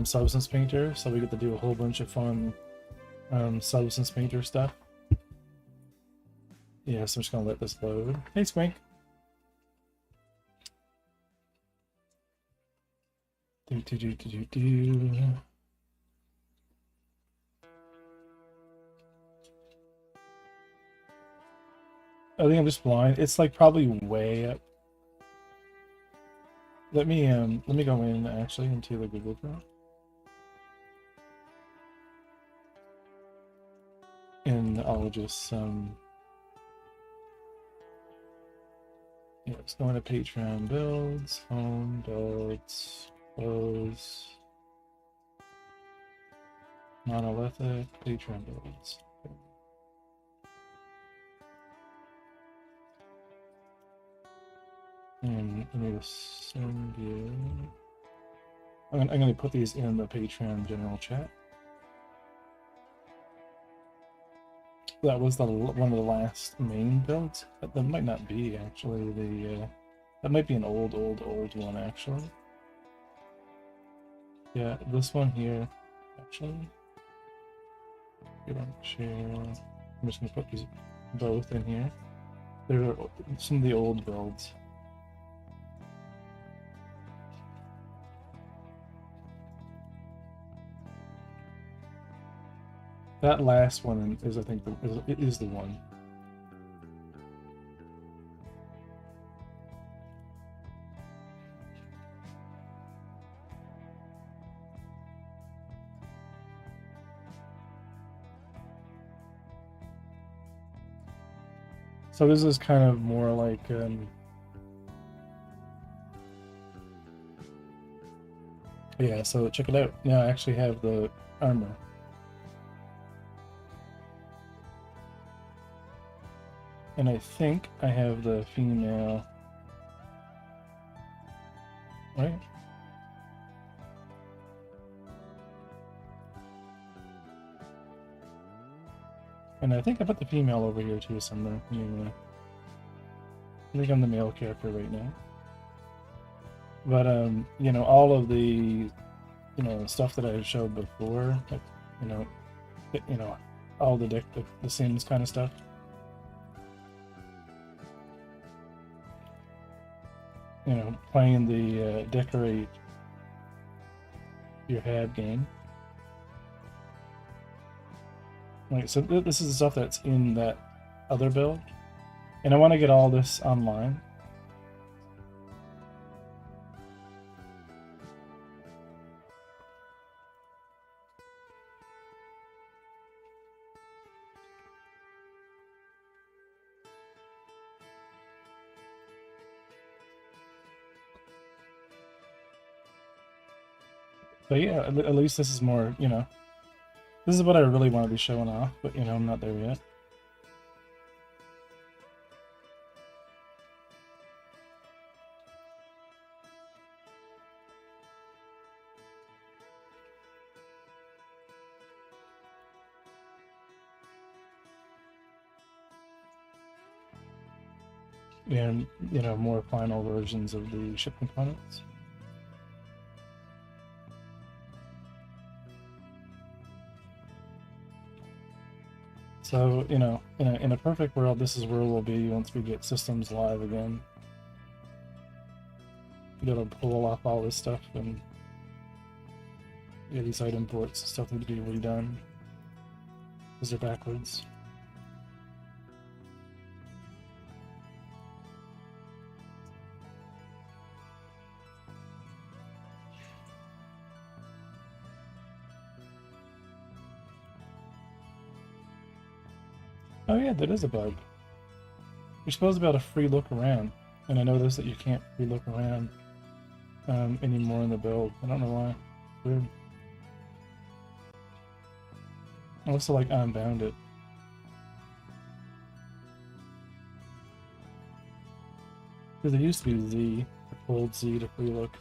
Substance Painter, so we get to do a whole bunch of fun Substance Painter stuff. Yeah, so I'm just gonna let this load. Hey, Squink. Do. I think I'm just blind. It's like probably way up. Let me go in actually into the Google Chrome. And I'll just Yeah, let's go into Patreon builds, home builds, close, monolithic, Patreon builds. And I need to send you. I'm going to put these in the Patreon general chat. That was one of the last main builds. That might not be actually the. That might be an old one actually. Yeah, this one here, actually. You don't share. I'm just gonna put these both in here. They're some of the old builds. That last one is, I think, is the one. So this is kind of more like yeah, so check it out. Now I actually have the armor. And I think I have the female, right? And I think I put the female over here too somewhere. Anyway, I think I'm the male character right now. But you know, all of the stuff that I showed before, like you know, all the Sims kind of stuff. You know, playing the decorate your hab game. Like, so this is the stuff that's in that other build, and I want to get all this online. But yeah, at least this is more, this is what I really want to be showing off, but I'm not there yet. And, more final versions of the ship components. So, in a perfect world, this is where we'll be once we get systems live again. It'll pull off all this stuff, and these item ports stuff need to be redone because they're backwards. Oh yeah, that is a bug. You're supposed to be able to free look around, and I noticed that you can't free look around anymore in the build. I don't know why. Weird. I also like unbound it. Because it used to be Z, hold Z to free look.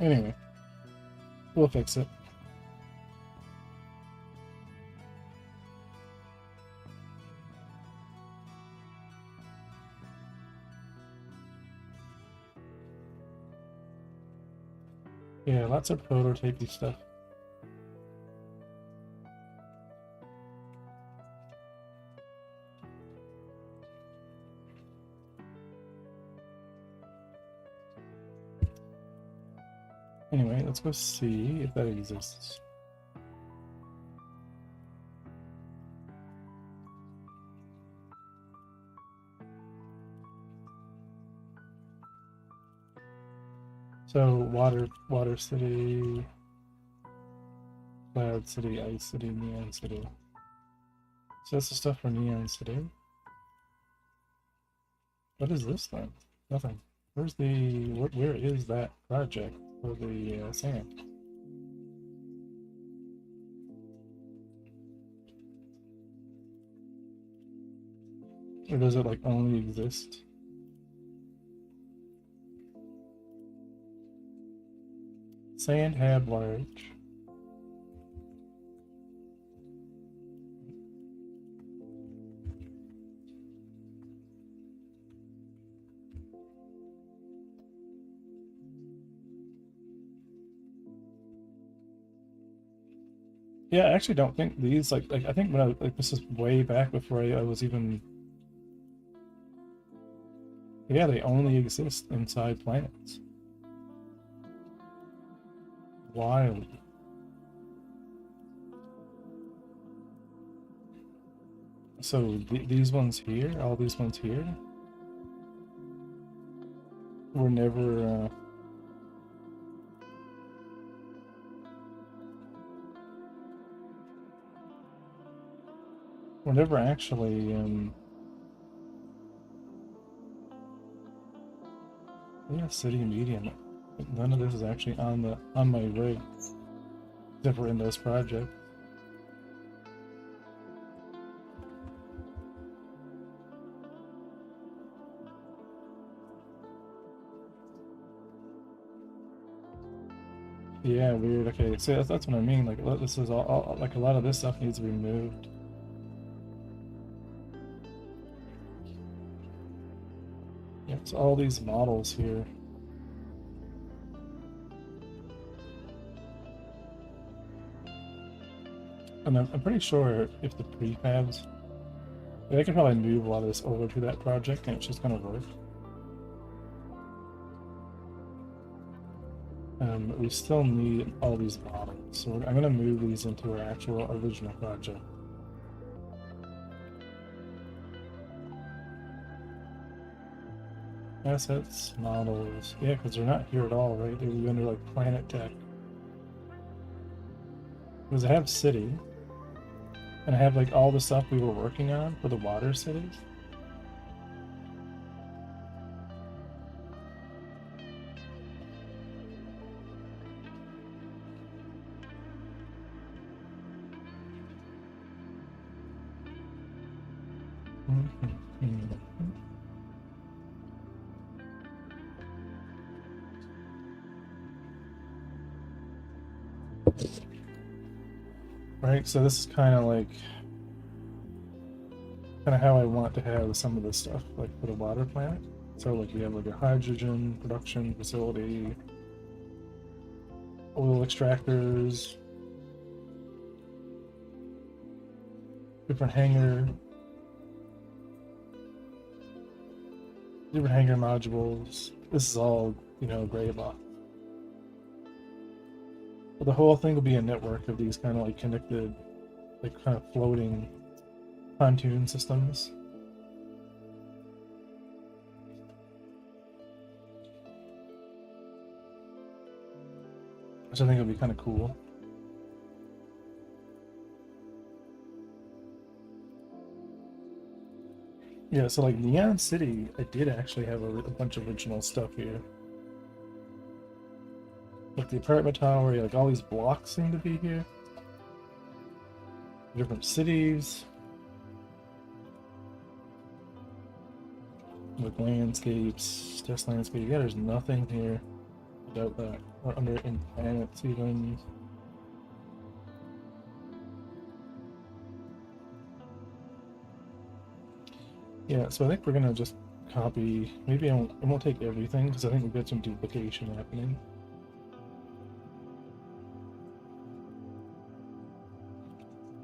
Anyway, we'll fix it. Yeah, lots of prototypey stuff. Anyway, let's go see if that exists. So water city, cloud city, ice city, neon city. So that's the stuff for neon city. What is this then? Nothing. Where's the where is that project for the sand? Or does it like only exist? Sand hab large. Yeah, I actually don't think these like I think when I like this is way back before I was even. Yeah, they only exist inside planets. Wild. So these ones here, all these ones here, were never. Were never actually. Yeah, city medium. None of this is actually on my rig, except for in this project. Yeah, weird. Okay, so that's what I mean. Like, this is all like a lot of this stuff needs to be moved. Yeah, it's all these models here. And I'm pretty sure if the prefabs, I can probably move a lot of this over to that project and it's just gonna work. We still need all these models, so I'm gonna move these into our actual original project. Assets, models, yeah, because they're not here at all, right? They would be under like Planet Tech. Because I have city, and I have like all the stuff we were working on for the water cities. Right, so this is kind of how I want to have some of this stuff, like for the water planet. So like we have like a hydrogen production facility, oil extractors, different hangar modules. This is all, gray box. But the whole thing will be a network of these kind of like connected, like kind of floating pontoon systems. Which I think would be kind of cool. Yeah, so like Neon City, I did actually have a bunch of original stuff here. Like the apartment tower, like all these blocks seem to be here. Different cities. Like landscapes, test landscape. Yeah, there's nothing here without that. Or under in planets even. Yeah, so I think we're gonna just copy. Maybe I won't take everything because I think we've got some duplication happening.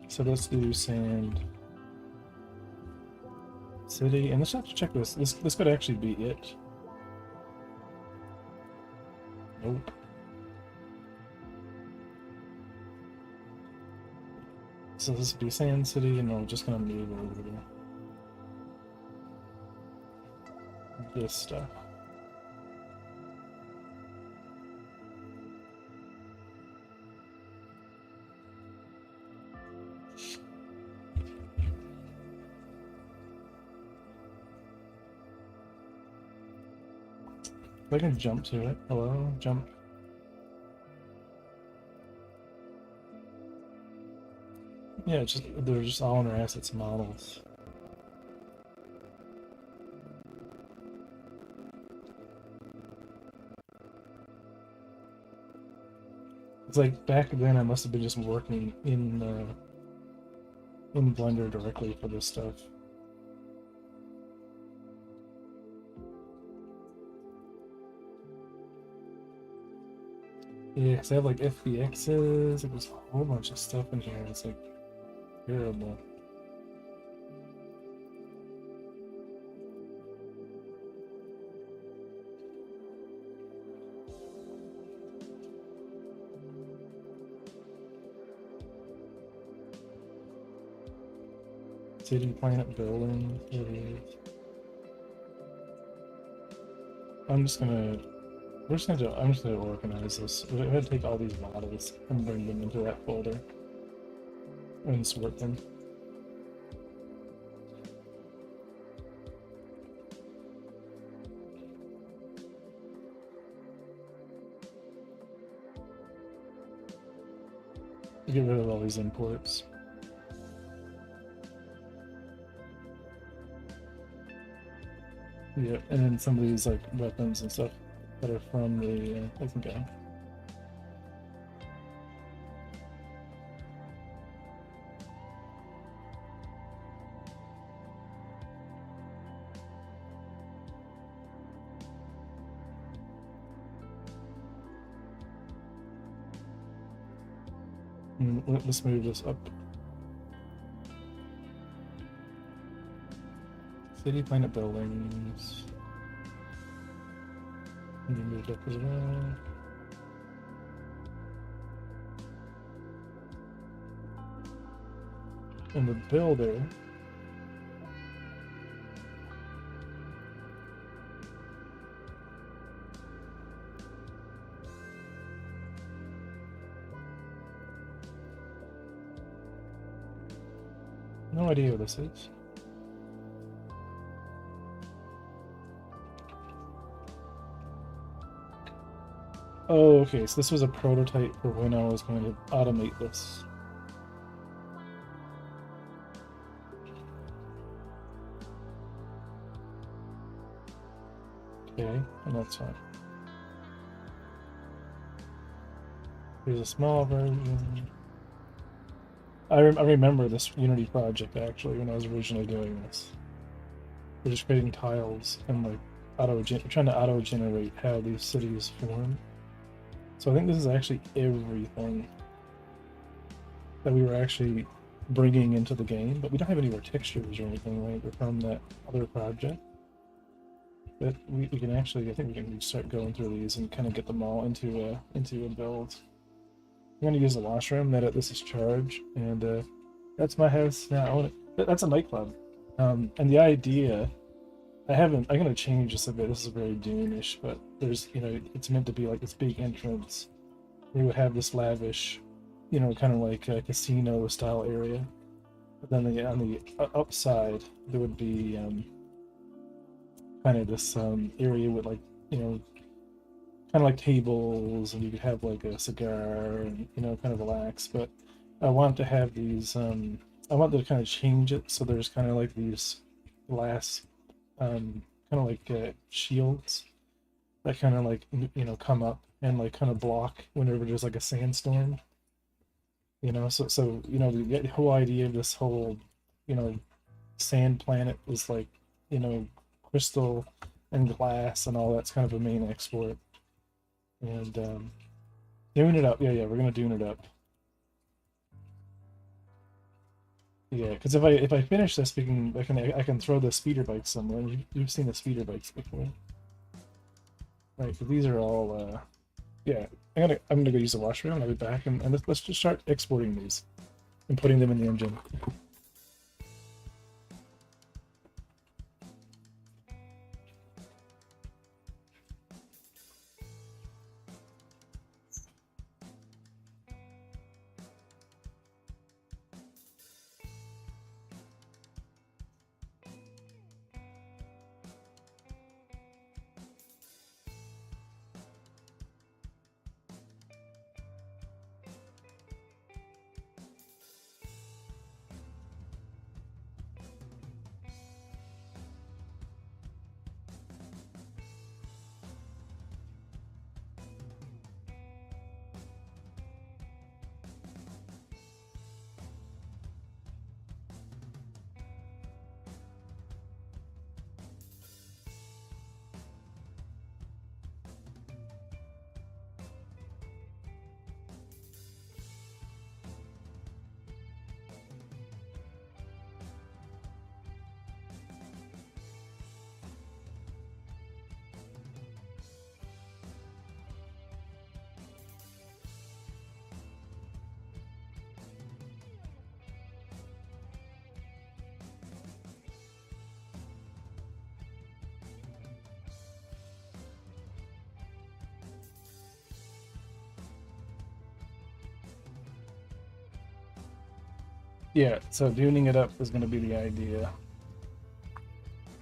So let's do sand city, and let's have to check this. This could actually be it. Nope. So this would be sand city, and we're just gonna move over this stuff. I can jump to it. Hello, jump. Yeah, it's just they're just all in our assets models. It's like back then I must have been just working in Blender directly for this stuff. Yeah, because I have like FBXs, there's a whole bunch of stuff in here. It's like terrible. City planet building. I'm just gonna I'm just gonna organize this. I'm gonna take all these models and bring them into that folder and sort them. Get rid of all these imports. Yeah, and then some of these like weapons and stuff that are from the I can go. Let's move this up. City planet buildings. Moved up as well. And the builder. No idea what this is. Oh, okay, so this was a prototype for when I was going to automate this. Okay, and that's fine. Here's a small version. I remember this Unity project actually when I was originally doing this. We're just creating tiles and like trying to auto-generate how these cities form. So I think this is actually everything that we were actually bringing into the game, but we don't have any more textures or anything, right? We're from that other project. But we can actually, I think we can start going through these and kind of get them all into a build. I'm gonna use the washroom. This is charge, and that's my house now. That's a nightclub, and the idea. I'm gonna change this a bit. This is very Dune-ish, but there's, it's meant to be like this big entrance. We would have this lavish, kind of like a casino style area. But then on the upside, there would be kind of this area with like, kind of like tables, and you could have like a cigar and, kind of relax. But I want to have these, I want to kind of change it so there's kind of like these glass, kind of like shields that kind of like, come up and like kind of block whenever there's like a sandstorm. So the whole idea of this whole, sand planet was like, crystal and glass and all that's kind of a main export. And dune it up. Yeah, we're gonna dune it up. Yeah, because if I finish this, I can throw the speeder bikes somewhere. You've seen the speeder bikes before, right? But these are all yeah. I'm gonna go use the washroom and I'll be back, and let's just start exporting these and putting them in the engine. Yeah, so tuning it up is going to be the idea.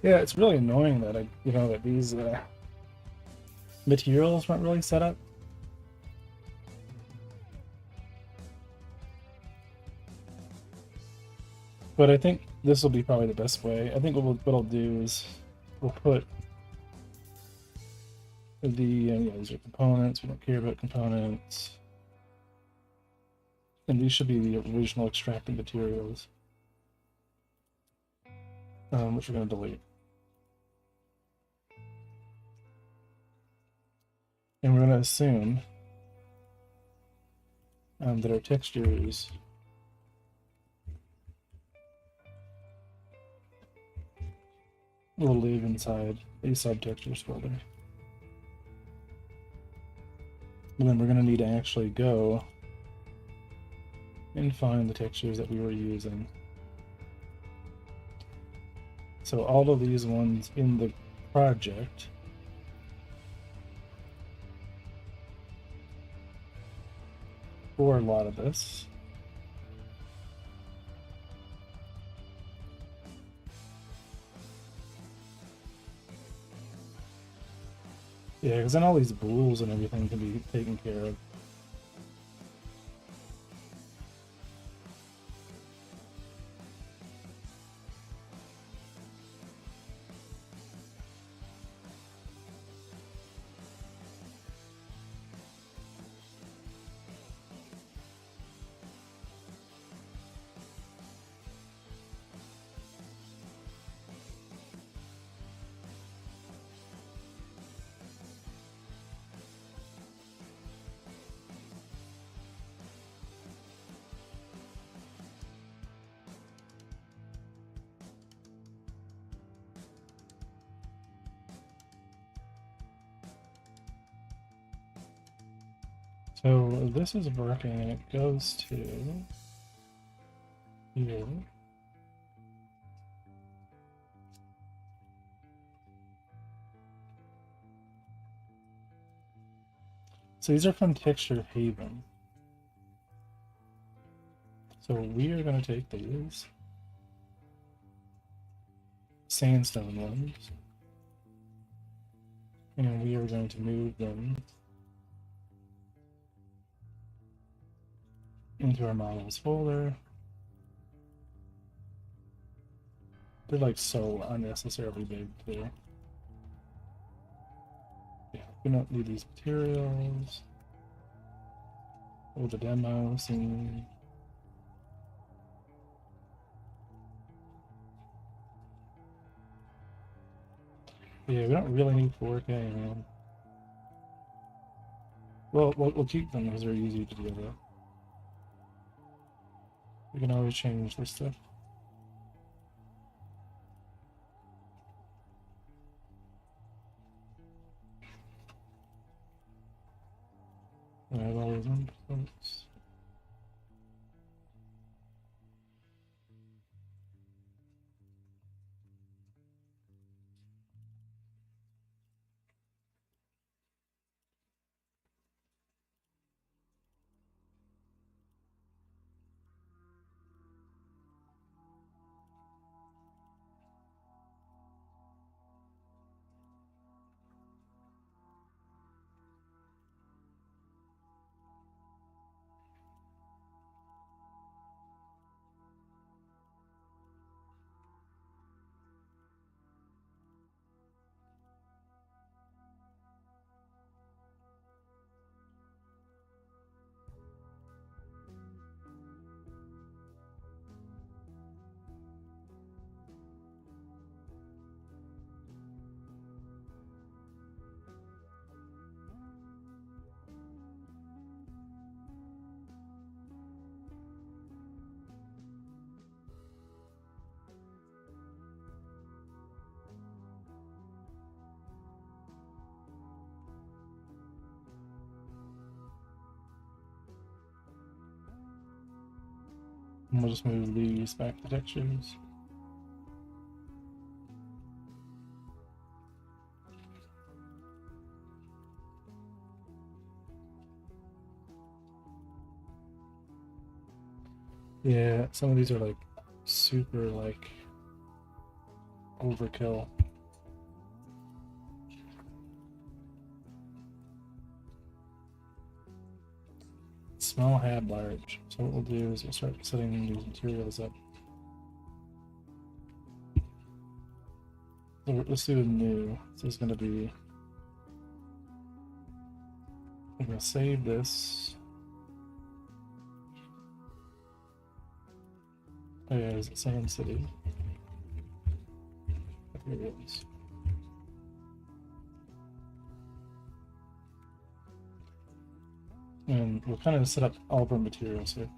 Yeah, it's really annoying that that these materials weren't really set up. But I think this will be probably the best way. I think what I'll do is we'll put these are components. We don't care about components. And these should be the original extracting materials, which we're going to delete. And we're going to assume that our textures will live inside a subtextures folder. And then we're going to need to actually go and find the textures that we were using. So all of these ones in the project for a lot of this. Yeah, because then all these bools and everything can be taken care of. So this is working and it goes to here. So these are from Texture Haven. So we are going to take these sandstone ones and we are going to move them into our models folder. They're like so unnecessarily big too. Yeah, we don't need these materials. Oh, the demo scene. Yeah, we don't really need 4K, man. Well, we'll keep them because they're easy to deal with. We can always change this stuff. I have all these inputs. And we'll just move these back to textures. Yeah, some of these are like super like overkill. Small had large. So what we'll do is we'll start setting these materials up. So let's do a new. This is going to be. I'm going to save this as Sand City. Here it is. And we'll kind of set up all of our materials here.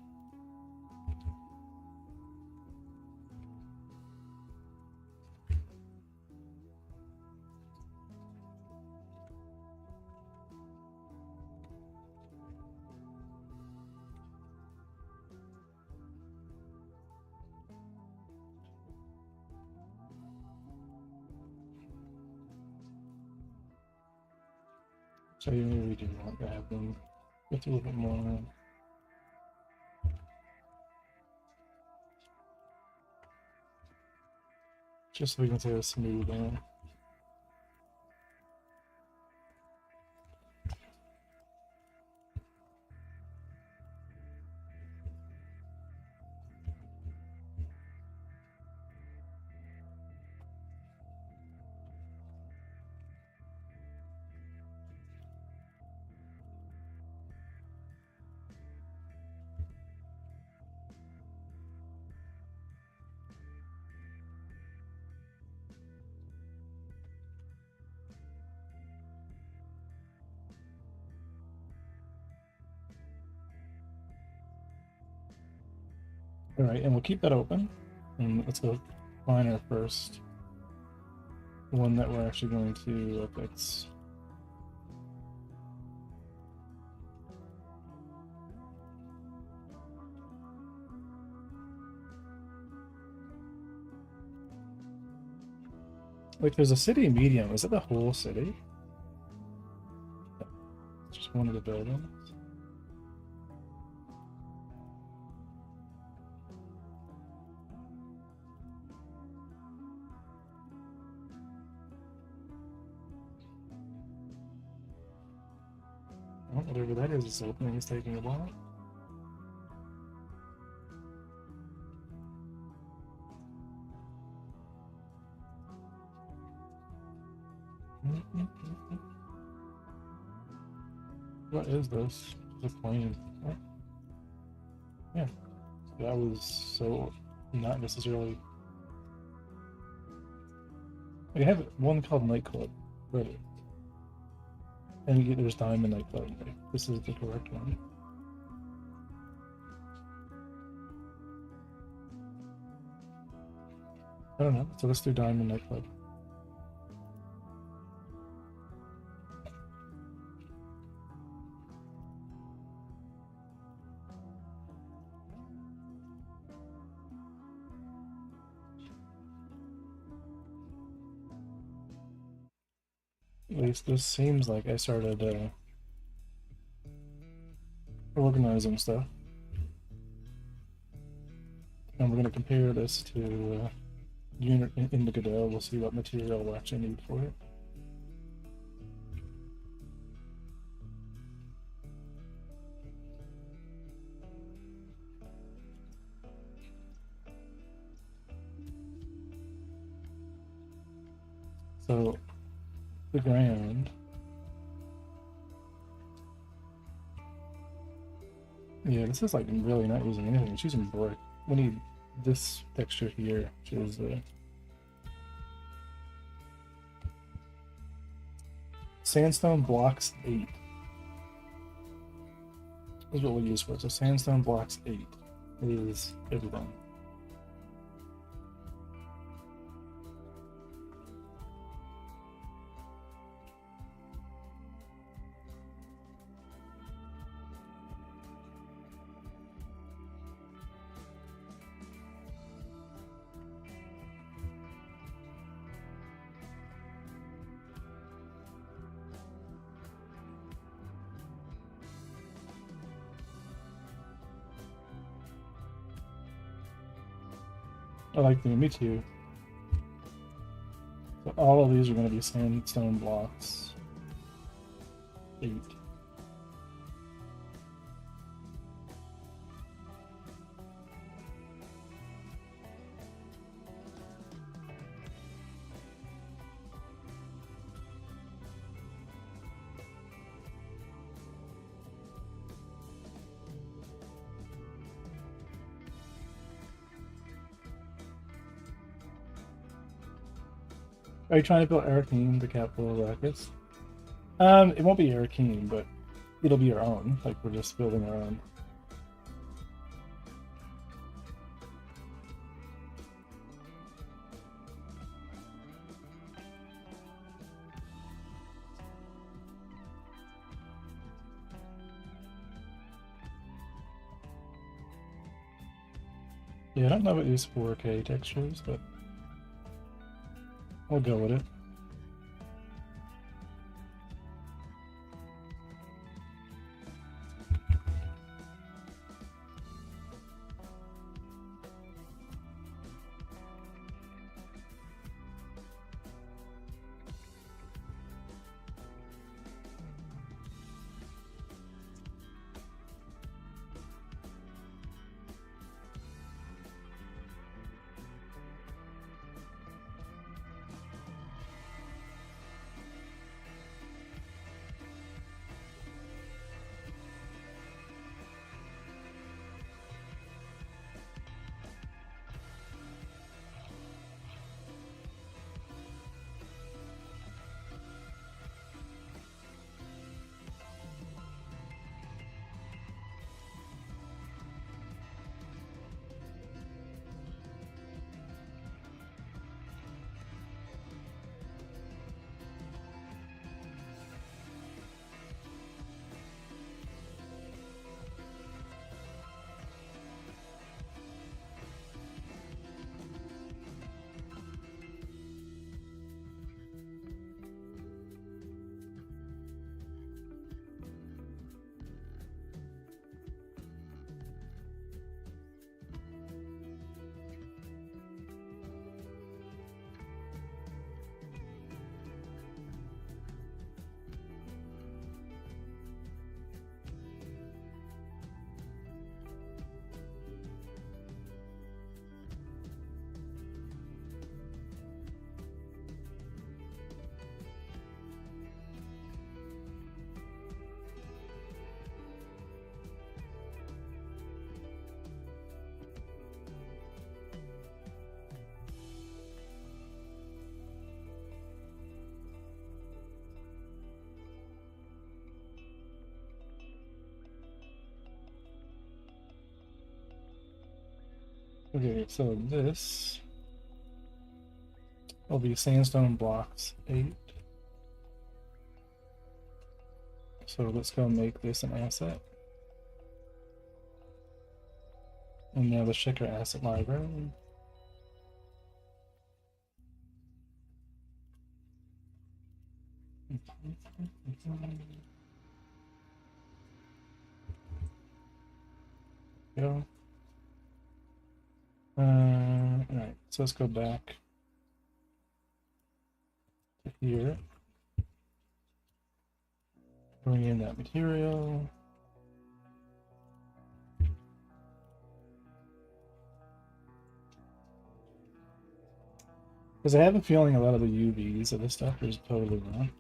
So maybe we do want to have them with a little bit more. Just so we can say a smooth on. All right, and we'll keep that open. And let's go find our first one that we're actually going to fix. Like, there's a city medium. Is it the whole city? Just one of the buildings. Oh, whatever that is opening is taking a while. What is this? The plane. Oh. Yeah, that was so not necessarily. I have one called Nightclub, but and there's Diamond Nightclub. This is the correct one. I don't know. So let's do Diamond Nightclub. At least this seems like I started organizing stuff. And we're going to compare this to unit Indigo. We'll see what material we'll actually need for it. So the ground. Yeah, this is like really not using anything. It's using brick. We need this texture here, which is sandstone blocks 8. Is what we'll use for it. So sandstone blocks 8 is everything. I like the me too. So all of these are going to be sandstone blocks. 8. Are you trying to build Arcane, the capital of Arrakis? It won't be Arcane, but it'll be our own. Like, we're just building our own. Yeah, I don't know about these 4K textures, but I'll go with it. Okay, so this will be sandstone blocks 8. So let's go make this an asset. And now let's check our asset library. Go. Alright, so let's go back to here. Bring in that material. Because I have a feeling a lot of the UVs of this stuff is totally wrong.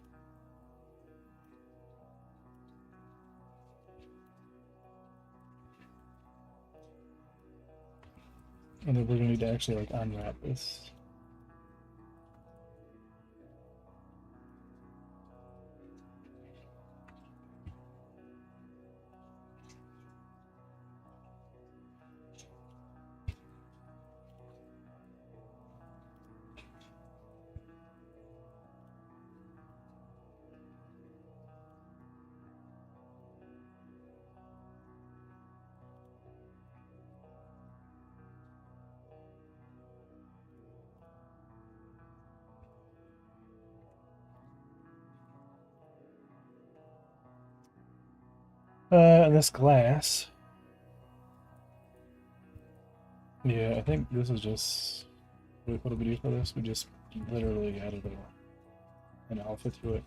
And then we're gonna need to actually like unwrap this. And this glass Yeah, I think this is just what do we do for this? We just literally added an alpha to it.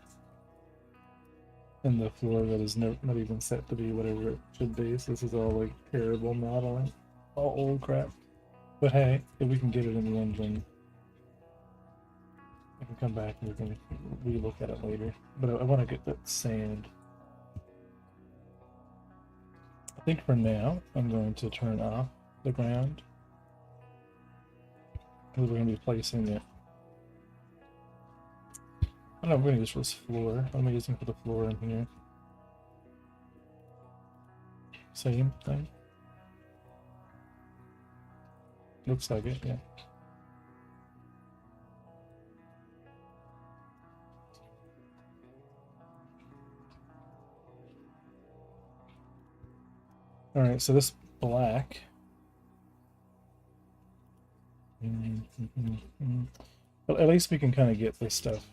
And the floor that is not even set to be whatever it should be, so this is all like terrible modeling. All old crap. But hey, if we can get it in the engine, I can come back and we can relook at it later. But I want to get that sand. I think for now, I'm going to turn off the ground. Because we're going to be placing it. I don't know, we're going to use this floor. What am I using for the floor in here? Same thing? Looks like it, yeah. Alright, so this black. But at least we can kind of get this stuff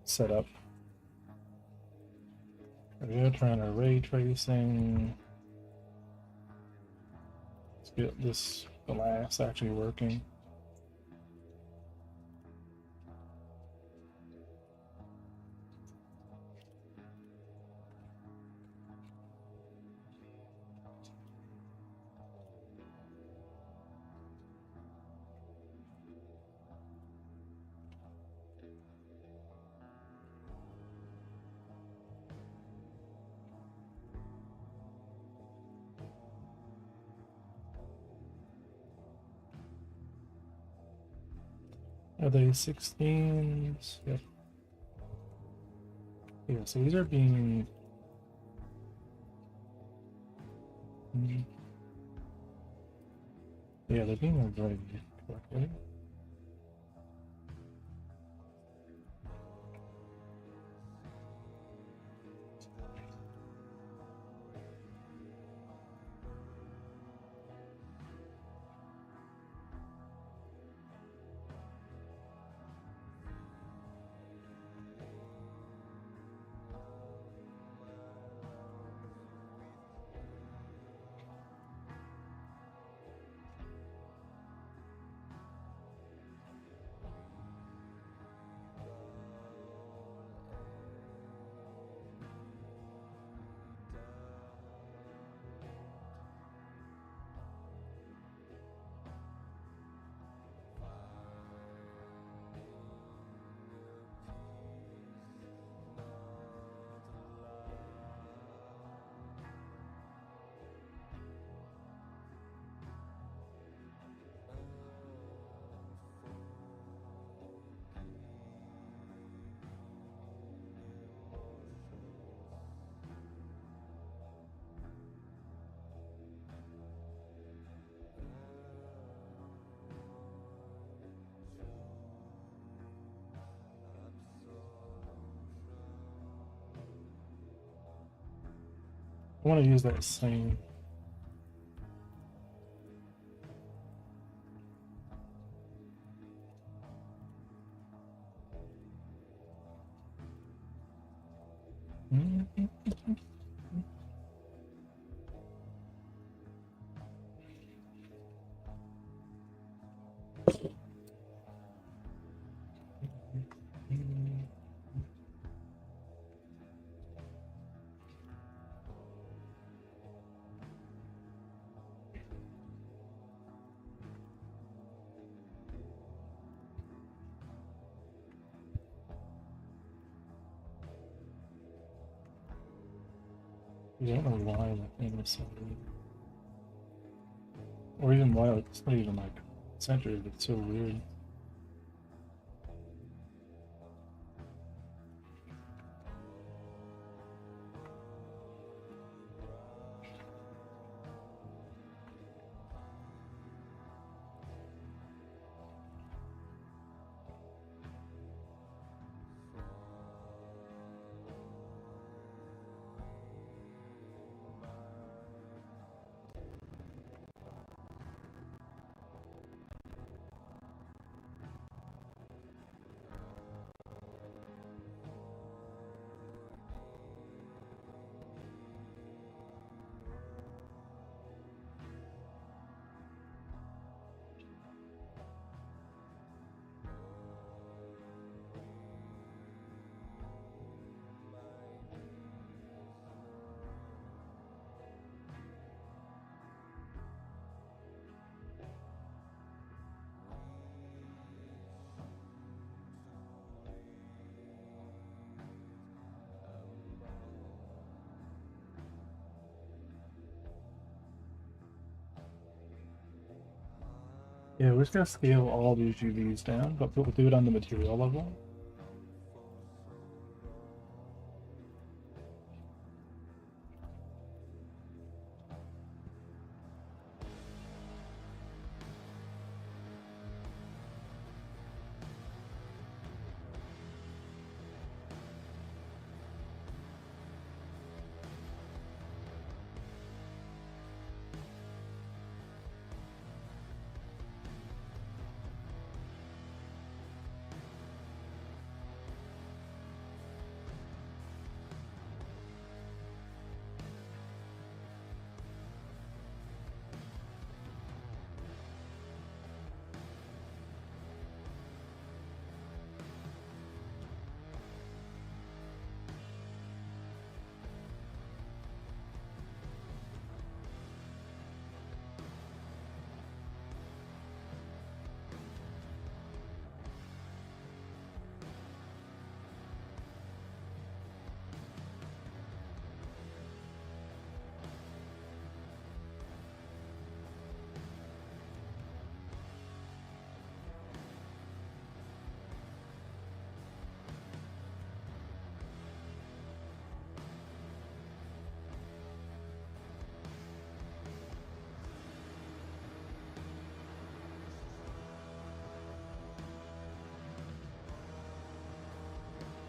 set up. We're trying to ray tracing. Let's get this glass actually working. Are they 16s? Yep. Yeah, so these are being... Yeah, they're being avoided correctly. I want to use that same... I don't know why that thing is so weird. Or even why it's not even like centered, it's so weird. Yeah, we're just gonna scale all these UVs down, but we'll do it on the material level.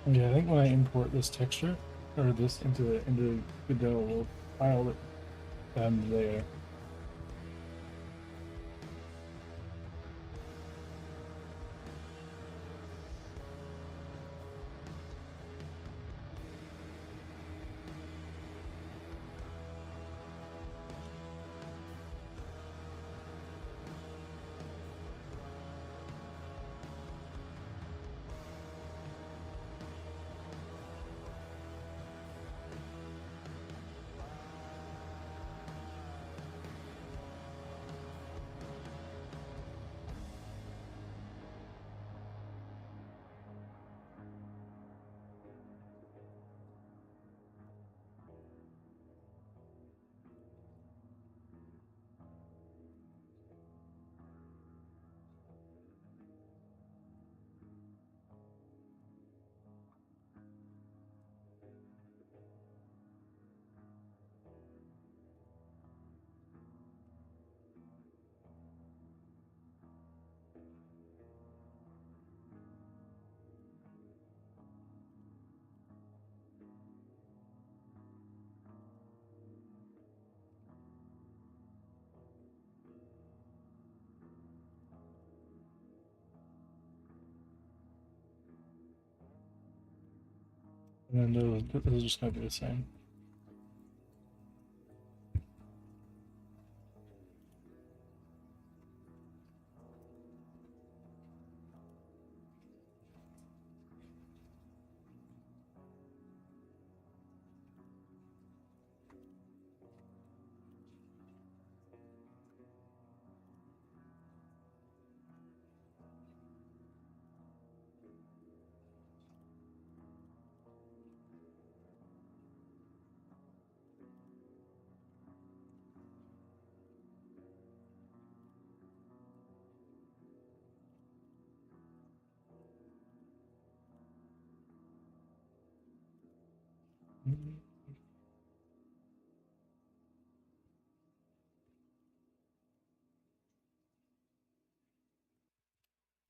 Yeah, I think when I import this texture or this into Godot, we'll file it down there. And then those are just gonna be the same.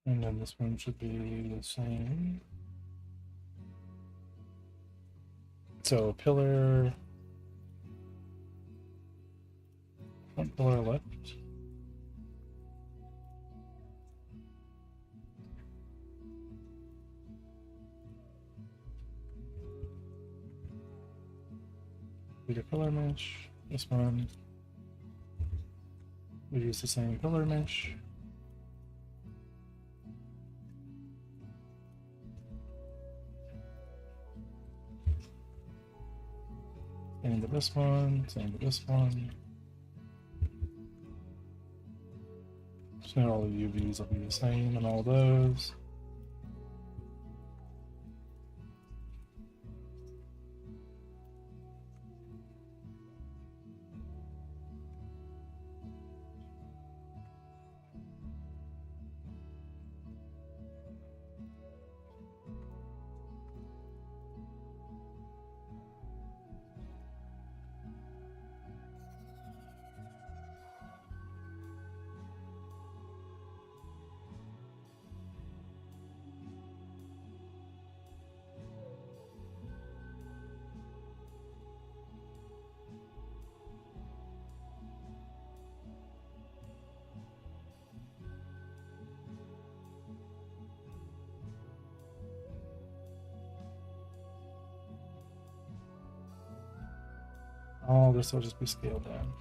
And then this one should be the same. So pillar, front pillar left. Bigger pillar mesh. This one, we use the same pillar mesh. Same to this one, same to this one. So all the UVs will be the same and all those. All this will just be scaled down.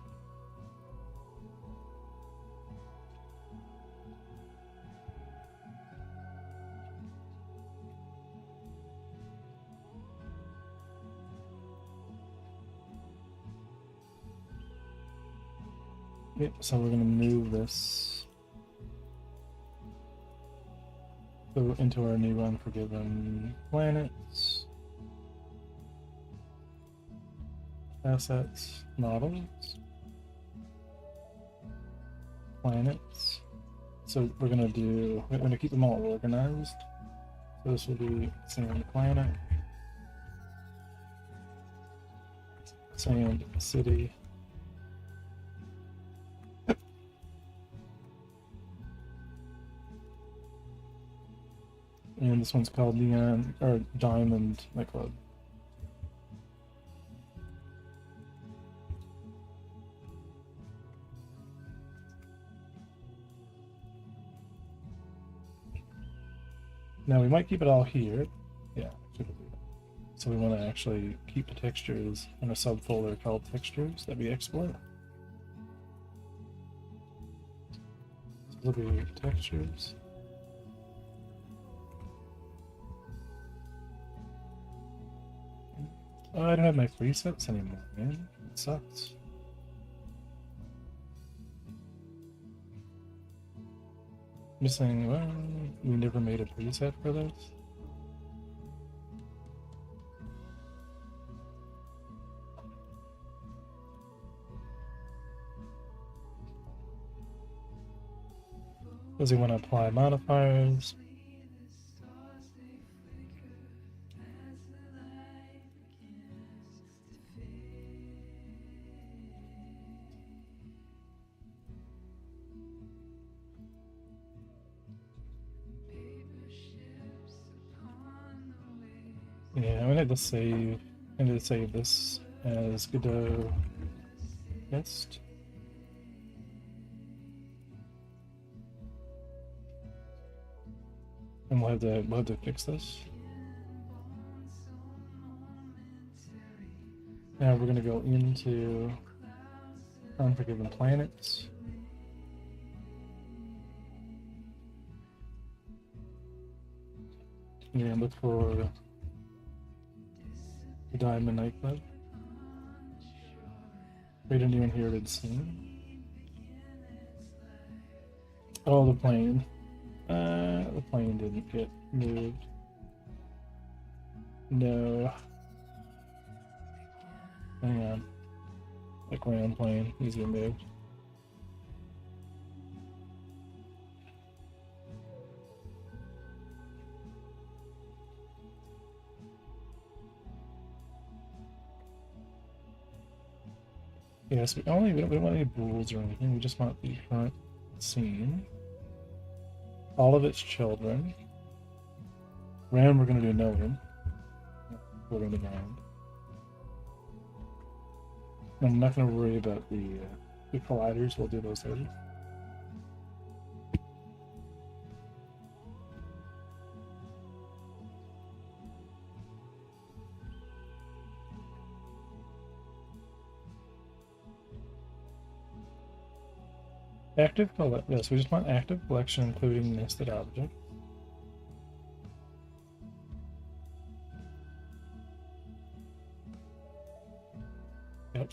Yep, so we're going to move this into our new Unforgiven planets, assets, models, planets. So we're going to keep them all organized. So this will be sand planet, sand city, and this one's called Neon or Diamond Nightclub. Now we might keep it all here. Yeah, so we want to actually keep the textures in a subfolder called textures that we export. So it'll be textures. Oh, I don't have my presets anymore, man. It sucks. Missing, well, we never made a preset for this. Does he want to apply modifiers? Yeah, I'm gonna have to save. I'm gonna save this as Godot test. And we'll have to fix this. Now we're gonna go into Unforgiven planets. And look for the Diamond Nightclub. Create a new inherited scene. Oh, the plane. The plane didn't get moved. No. Hang on. The ground plane needs to get moved. Yes, we don't want any rules or anything. We just want the current scene. All of its children. Round, we're going to do no room. We're going to round. I'm not going to worry about the colliders. We'll do those later. Active collection. Yes, we just want active collection, including nested object. Yep.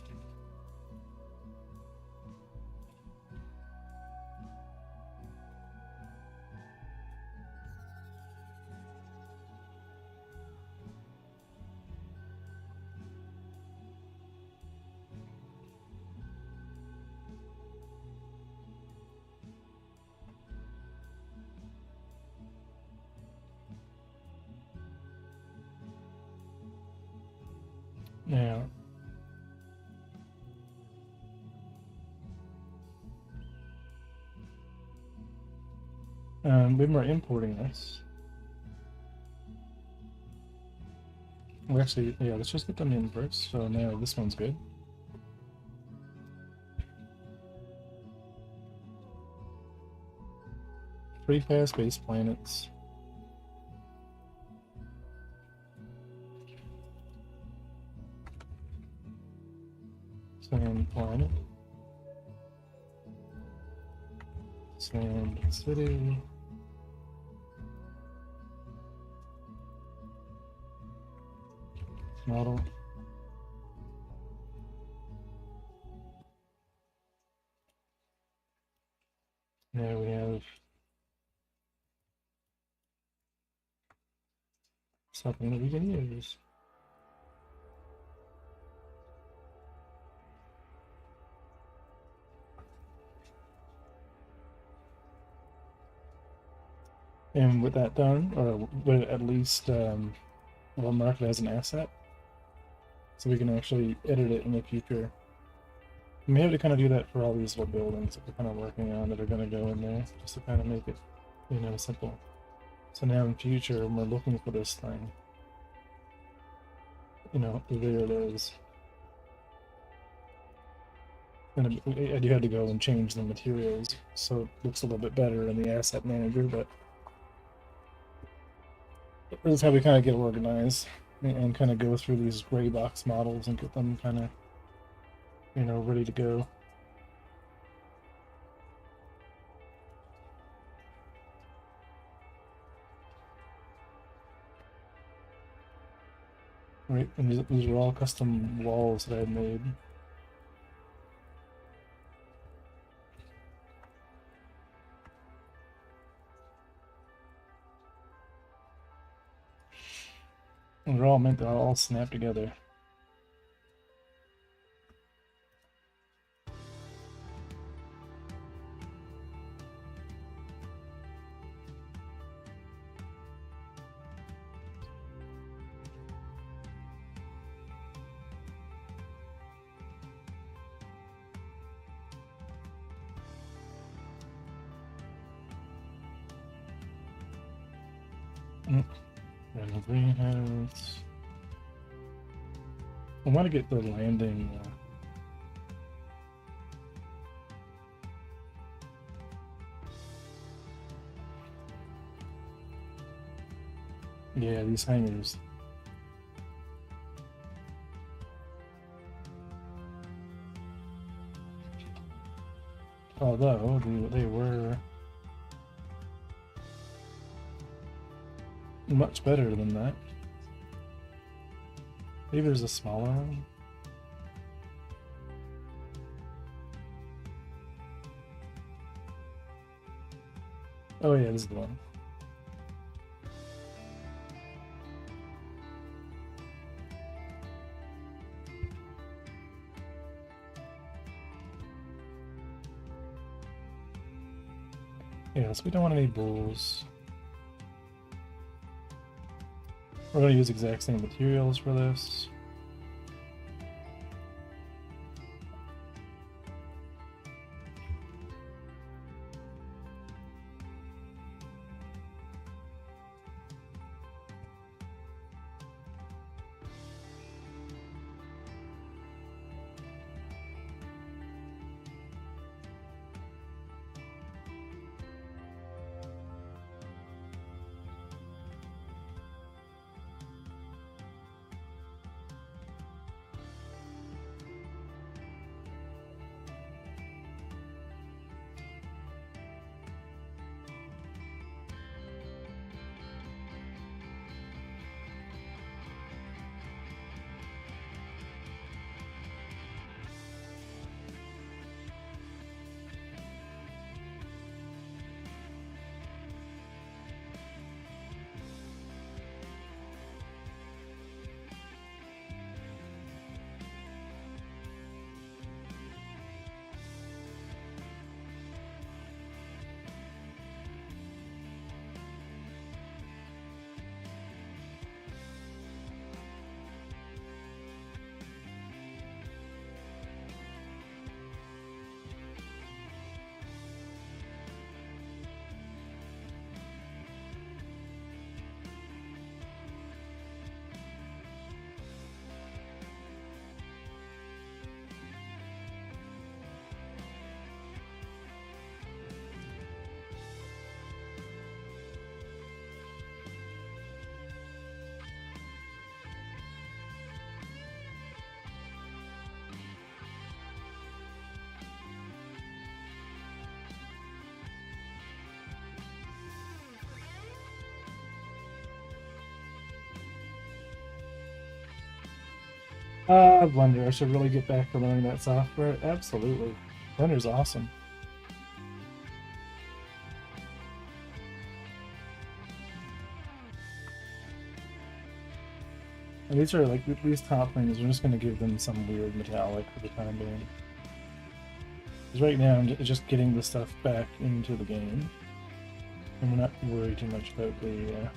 Now, when we're importing this, we actually, yeah, let's just get them in first. So now this one's good. Three fast-based planets. Sand planet. Sand city. Model. Now we have something that we can use. And with that done, or with at least we'll mark it as an asset, so we can actually edit it in the future. We may have to kind of do that for all these little buildings that we're kind of working on that are going to go in there, just to kind of make it, you know, simple. So now in future, when we're looking for this thing, you know, there it is. And I do have to go and change the materials so it looks a little bit better in the asset manager, but this is how we kind of get organized and kind of go through these gray box models and get them kind of, you know, ready to go. Right, and these are all custom walls that I made. And they're all meant to all snap together. And the greenhouse. I want to get the landing. Yeah, these hangers. Although they were much better than that. Maybe there's a smaller one. Oh yeah, this is the one. Yeah, so we don't want any bulls. We're going to use exact same materials for this. Blender. I should really get back to learning that software. Absolutely. Blender's awesome. And these are like these top things. I'm just gonna give them some weird metallic for the time being. Because right now I'm just getting the stuff back into the game, and we're not worried too much about the.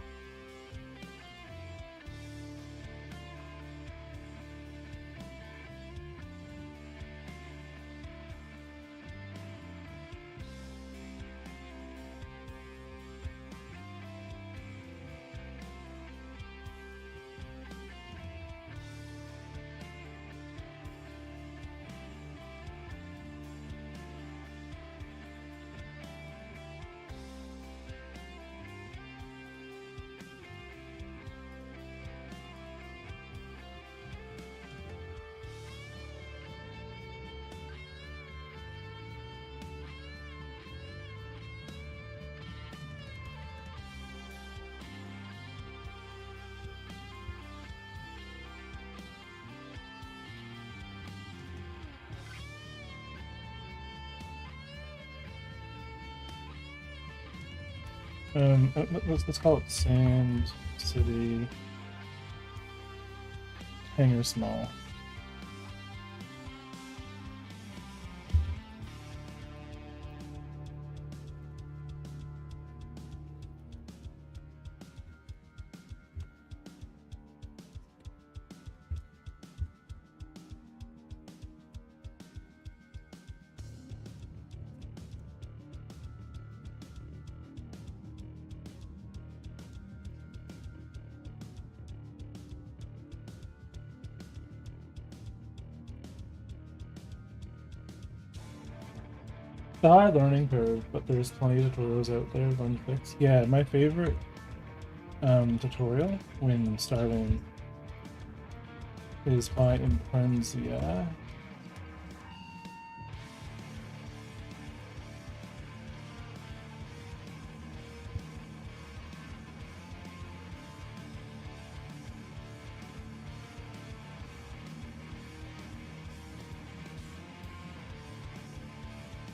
Let's call it Sand City Hangar Small. The high learning curve, but there's plenty of tutorials out there. Learn fix. Yeah, my favorite tutorial when starting is by Imprenzia.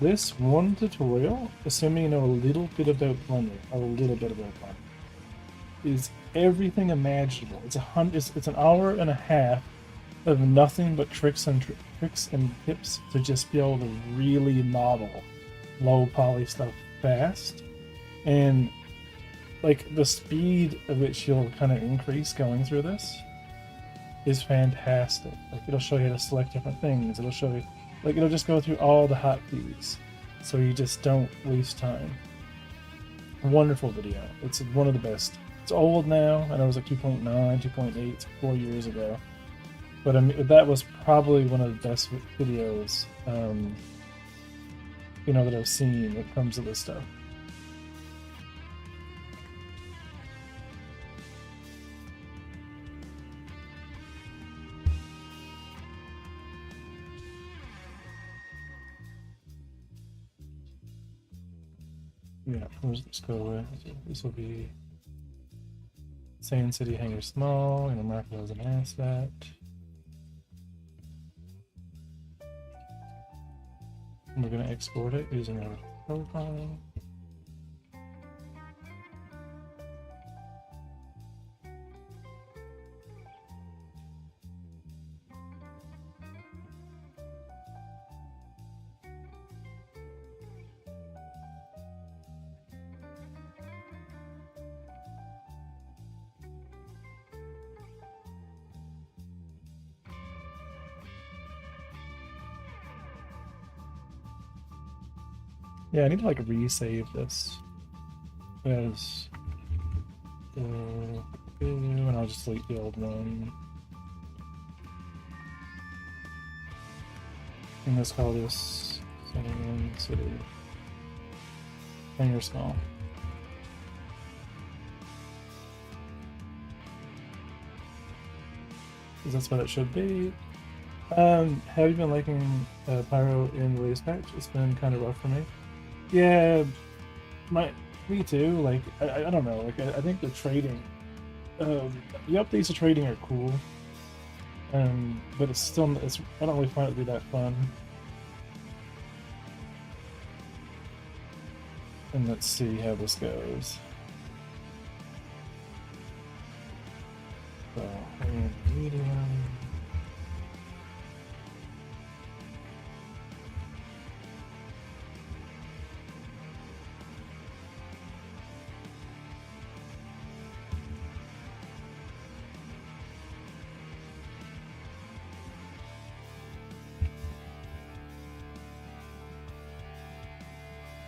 This one tutorial, assuming you know a little bit about Blender, is everything imaginable. It's an hour and a half of nothing but tricks and tips to just be able to really model low poly stuff fast, and like the speed at which you'll kind of increase going through this is fantastic. Like it'll show you how to select different things. It'll show you, like it'll just go through all the hotkeys, so you just don't waste time. A wonderful video. It's one of the best. It's old now. I know it was like 2.9, 2.8, 4 years ago. But I mean, that was probably one of the best videos, that I've seen when it comes to this stuff. Yeah, let's go with this will be Sand City Hangar Small, and mark it as an asset. And we're going to export it using our profile. Yeah, I need to like resave this as and I'll just delete the old one. And let's call this Sand City Hangar Small. Because that's what it should be. Have you been liking Pyro in the latest patch? It's been kind of rough for me. Yeah, me too. Like, I don't know. Like, I think the trading, the updates to trading are cool. But it's still, I don't really find it to be that fun. And let's see how this goes. So, medium.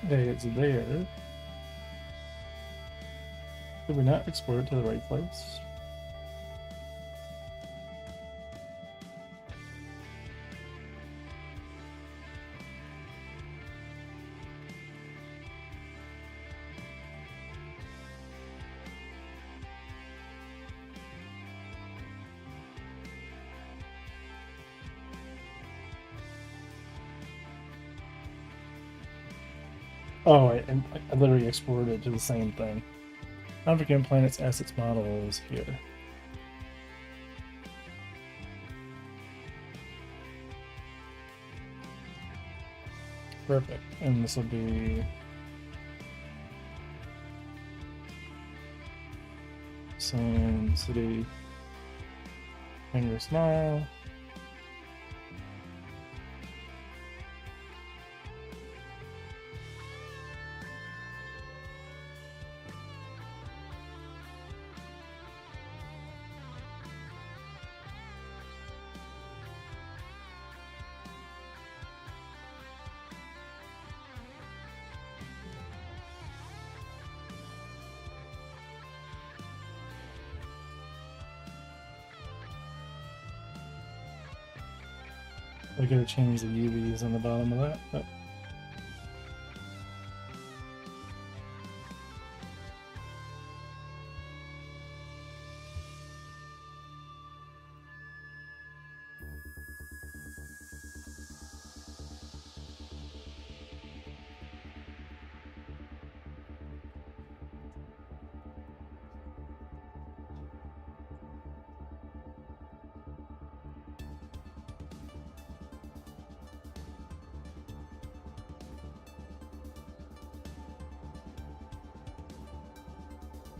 Okay, it's there. Did we not export it to the right place? Oh, I literally exported it to the same thing. Unforgiven Planet's assets model is here. Perfect. And this will be Sun City Angry Smile. I gotta change the UVs on the bottom of that. But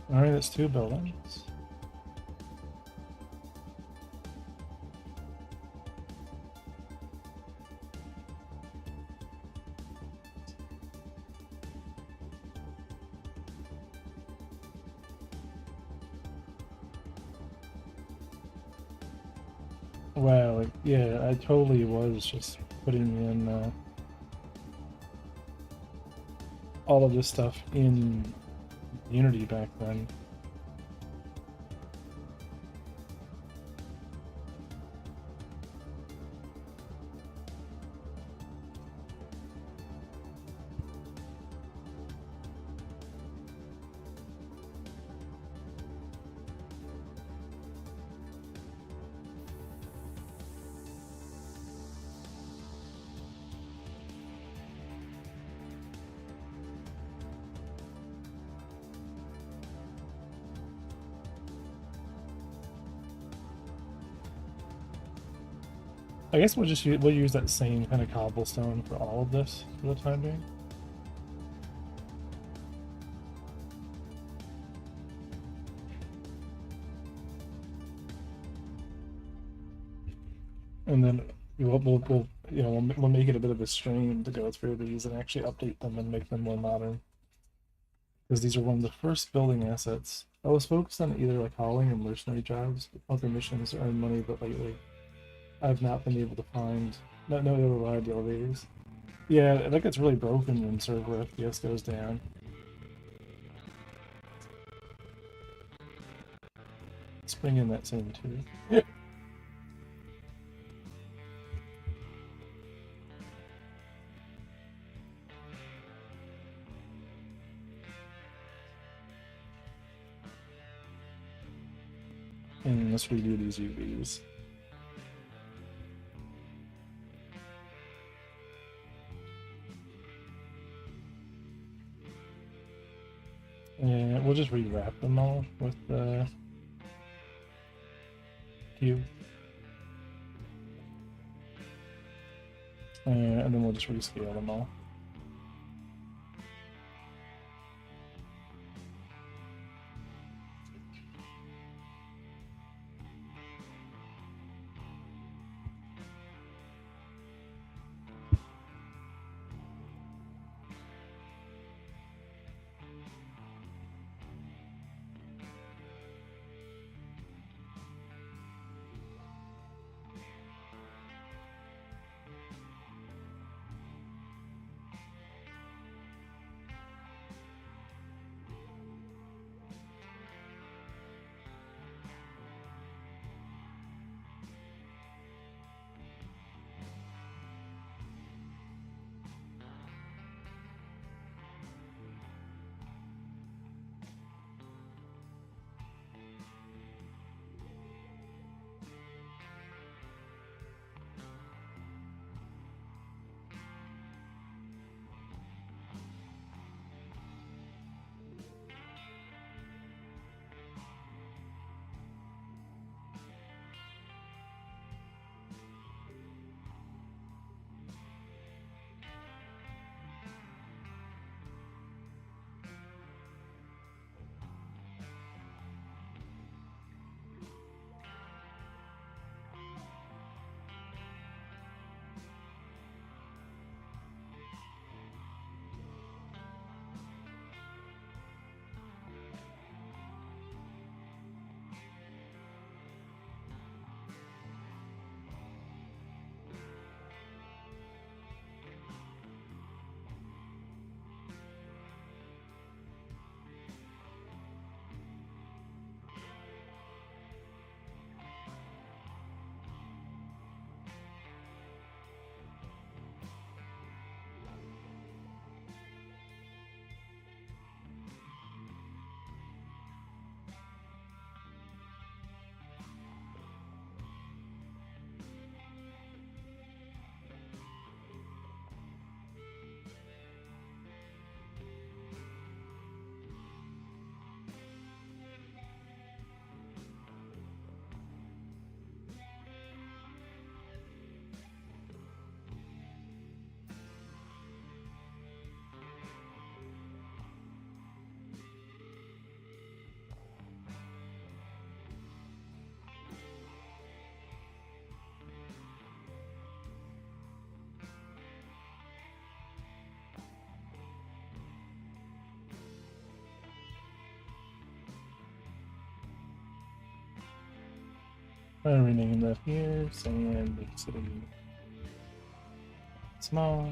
alright, that's 2 buildings. Wow, like, yeah, I totally was just putting in all of this stuff in Unity back then. I guess we'll use that same kind of cobblestone for all of this for the time being. And then we'll you know we'll make it a bit of a stream to go through these and actually update them and make them more modern. Because these are one of the first building assets. I was focused on either like hauling or mercenary jobs, other missions to earn money, but lately I've not been able to find no variety of these. Yeah, I think it's really broken when server FPS goes down. Let's bring in that same too. And let's redo these UVs. And we'll just rewrap them all with the cube. And then we'll just rescale them all. I'm gonna rename that here, sand, big city, small.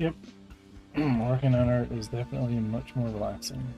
Yep. Working on art is definitely much more relaxing.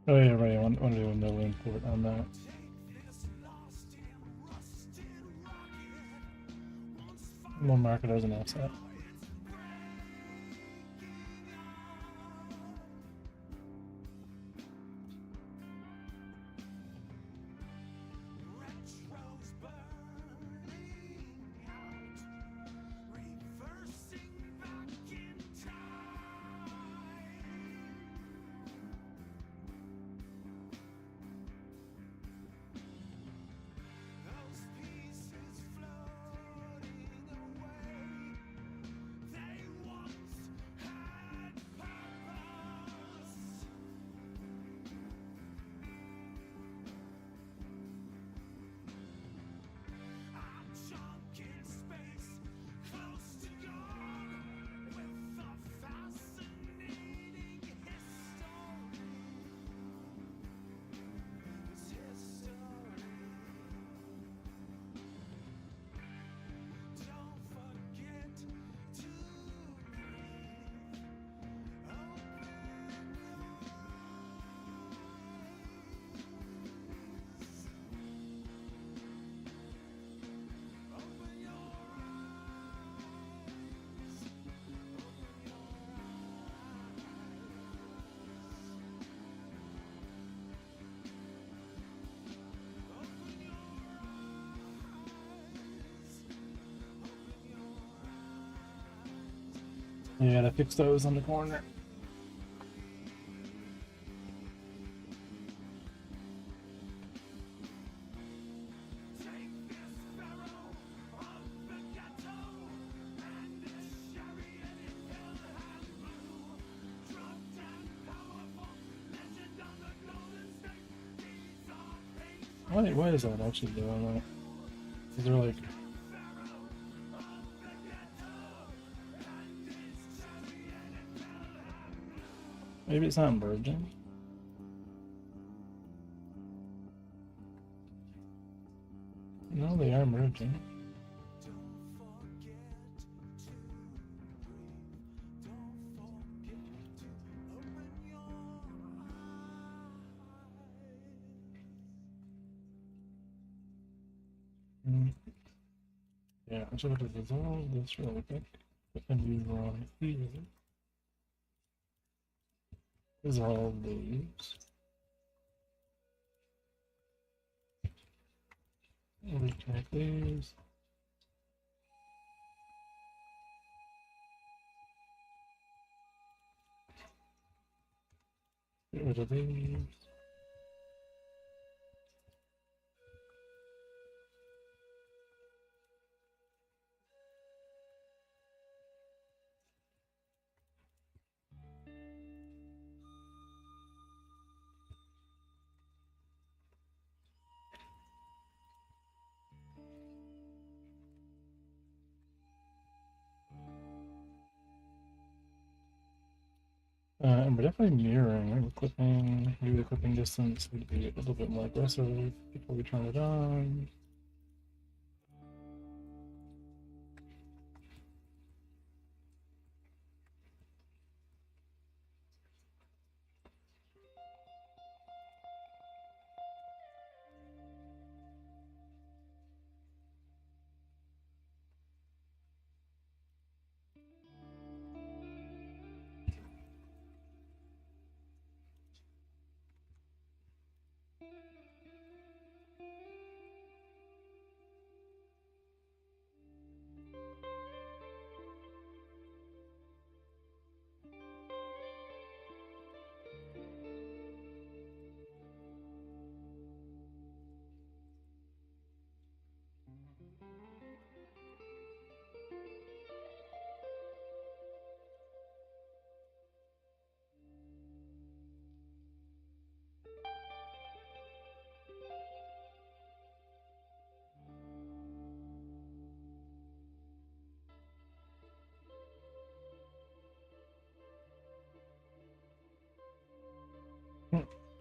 Oh yeah, right. I want to do a mill import on that. We'll mark it as an asset. You gotta fix those on the corner. Why is that actually doing that? Is there like... Maybe it's not merging? No, they are merging. Yeah, I should have to dissolve this really quick. And you wrong here. Dissolve these. Reconnect these. Get rid of these. And we're definitely mirroring, right? We're clipping, maybe the clipping distance would be a little bit more aggressive before we turn it on.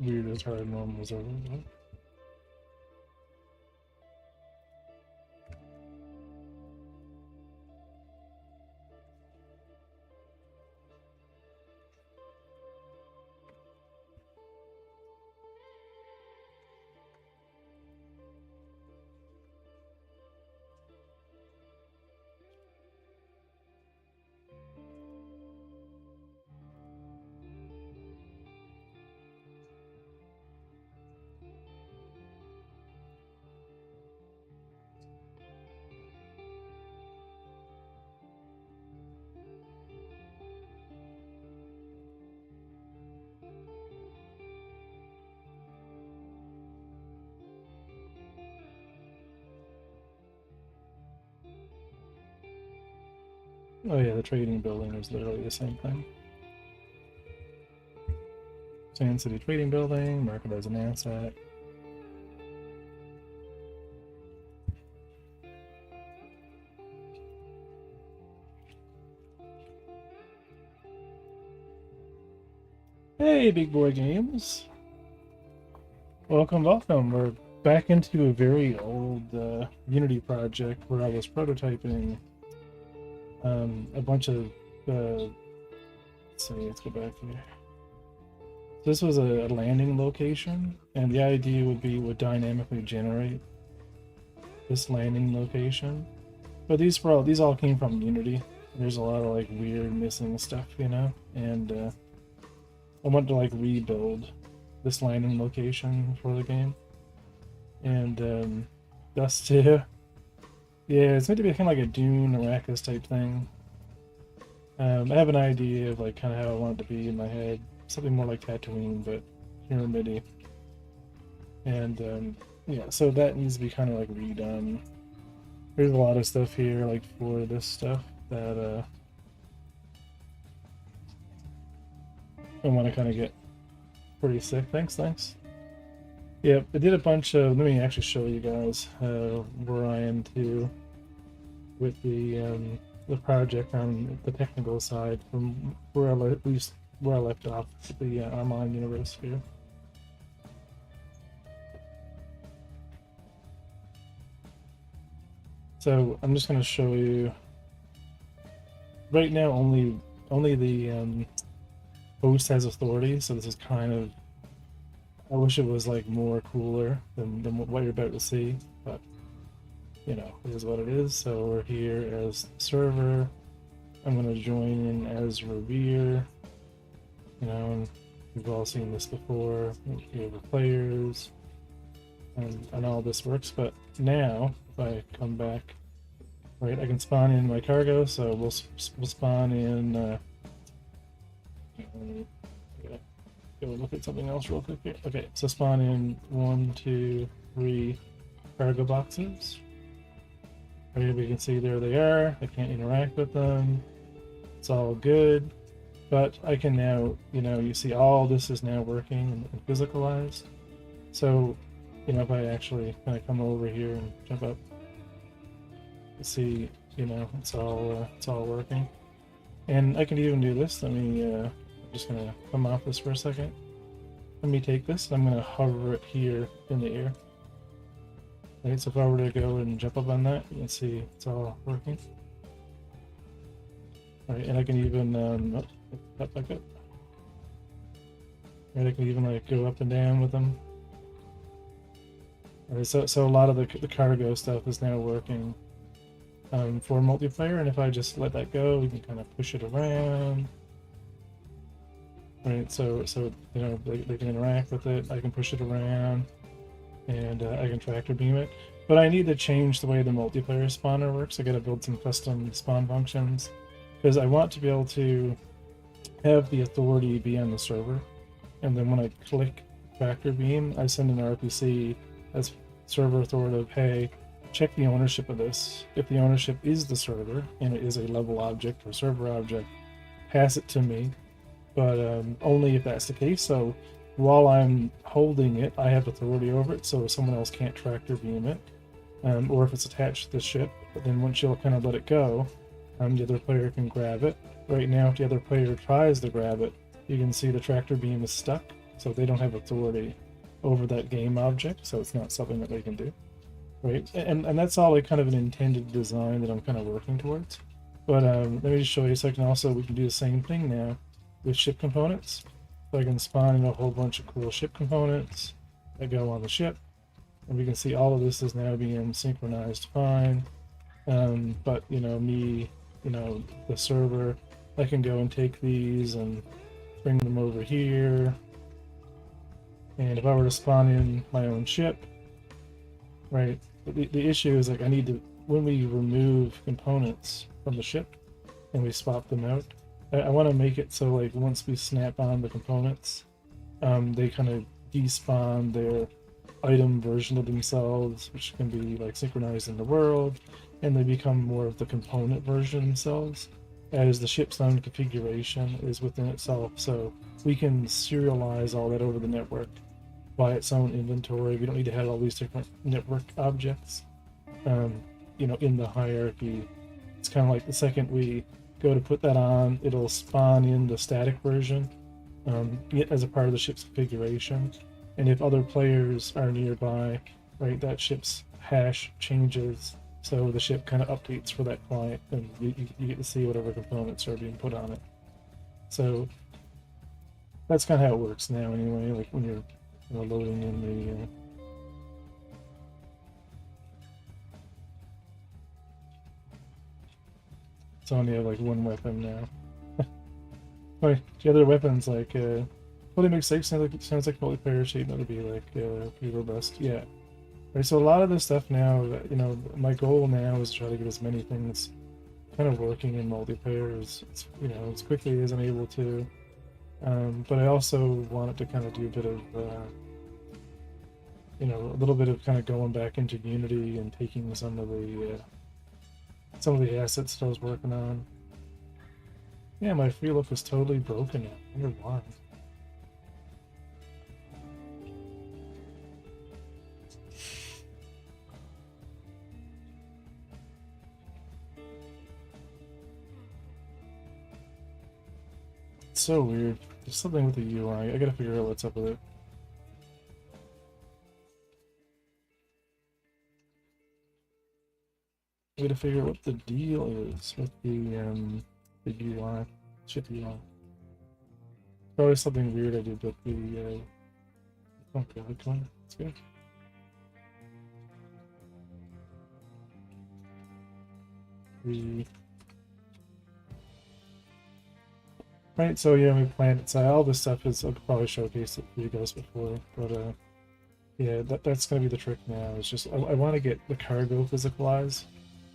weird as hard normals over. Oh yeah, the trading building is literally the same thing. Sand City Trading Building, market as an asset. Hey, Big Boy Games. Welcome, welcome. We're back into a very old Unity project where I was prototyping a bunch of, let's see, let's go back here. This was a landing location, and the idea would dynamically generate this landing location. But these all came from Unity. There's a lot of like weird missing stuff, you know, and I wanted to like rebuild this landing location for the game, and that's too. Yeah, it's meant to be kind of like a Dune Arrakis type thing. I have an idea of like kind of how I want it to be in my head, something more like Tatooine, but here in MIDI. And yeah, so that needs to be kind of like redone. There's a lot of stuff here, like for this stuff that I want to kind of get pretty sick. Thanks. Yep, I did a bunch of. Let me actually show you guys where I am too with the project on the technical side from where at least where I left off the Armand universe here. So I'm just going to show you. Right now, only the host has authority. So this is kind of. I wish it was like more cooler than what you're about to see, but you know, it is what it is. So we're here as server. I'm going to join in as Revere. You know, and we've all seen this before. Here are the players, and all this works. But now, if I come back, right, I can spawn in my cargo. So we'll spawn in. Go look at something else real quick here. Okay, so spawn in 1, 2, 3 cargo boxes. Right here we can see there they are. I can't interact with them. It's all good. But I can now, you know, you see all this is now working and physicalized. So, you know, if I actually kind of come over here and jump up, you see, you know, it's all working. And I can even do this. Let me, I'm just gonna come off this for a second. Let me take this. I'm gonna hover it here in the air. Right, so if I were to go and jump up on that, you can see it's all working. All right, and I can even back up. Right, I can even like go up and down with them. All right, so a lot of the cargo stuff is now working for multiplayer, and if I just let that go, we can kind of push it around. Right, so you know they can interact with it. I can push it around, and I can tractor beam it. But I need to change the way the multiplayer spawner works. I got to build some custom spawn functions because I want to be able to have the authority be on the server, and then when I click tractor beam, I send an RPC as server authoritative. Hey, check the ownership of this. If the ownership is the server and it is a level object or server object, pass it to me. But only if that's the case. So while I'm holding it, I have authority over it, so someone else can't tractor beam it. Or if it's attached to the ship, but then once you'll kind of let it go, the other player can grab it. Right now, if the other player tries to grab it, you can see the tractor beam is stuck. so they don't have authority over that game object, so it's not something that they can do, right? And that's all like kind of an intended design that I'm kind of working towards. But let me just show you. So I can also, we can do the same thing now with ship components. So I can spawn in a whole bunch of cool ship components that go on the ship, and we can see all of this is now being synchronized fine. But me, the server, I can go and take these and bring them over here. And if I were to spawn in my own ship, right, the issue is like I need to, when we remove components from the ship and we swap them out, I want to make it so like once we snap on the components, they kind of despawn their item version of themselves, which can be like synchronized in the world, and they become more of the component version themselves, as the ship's own configuration is within itself. So we can serialize all that over the network by its own inventory. We don't need to have all these different network objects, in the hierarchy. It's kind of like the second we go to put that on, it'll spawn in the static version as a part of the ship's configuration. And if other players are nearby, right, that ship's hash changes, so the ship kind of updates for that client, and you get to see whatever components are being put on it. So that's kind of how it works now anyway, like when you're loading in the it's only have like one weapon now. Right, the other weapons like fully mixed safe sounds like multiplayer shape. That would be like pretty robust. Yeah. Right. So a lot of this stuff now, my goal now is to try to get as many things kind of working in multiplayer as quickly as I'm able to. But I also wanted to kind of do a bit of a little bit of kind of going back into Unity and taking some of the assets that I was working on. Yeah, my free look was totally broken. I wonder why. It's so weird. There's something with the UI. I gotta figure out what's up with it. I gotta figure out what the deal is with the UI. Ship UI. Probably something weird I did with the okay, come on, let's go. Right, so yeah, we planned it. So all this stuff is, I've probably showcased it for you guys before, but yeah, that's gonna be the trick now. It's just I want to get the cargo physicalized.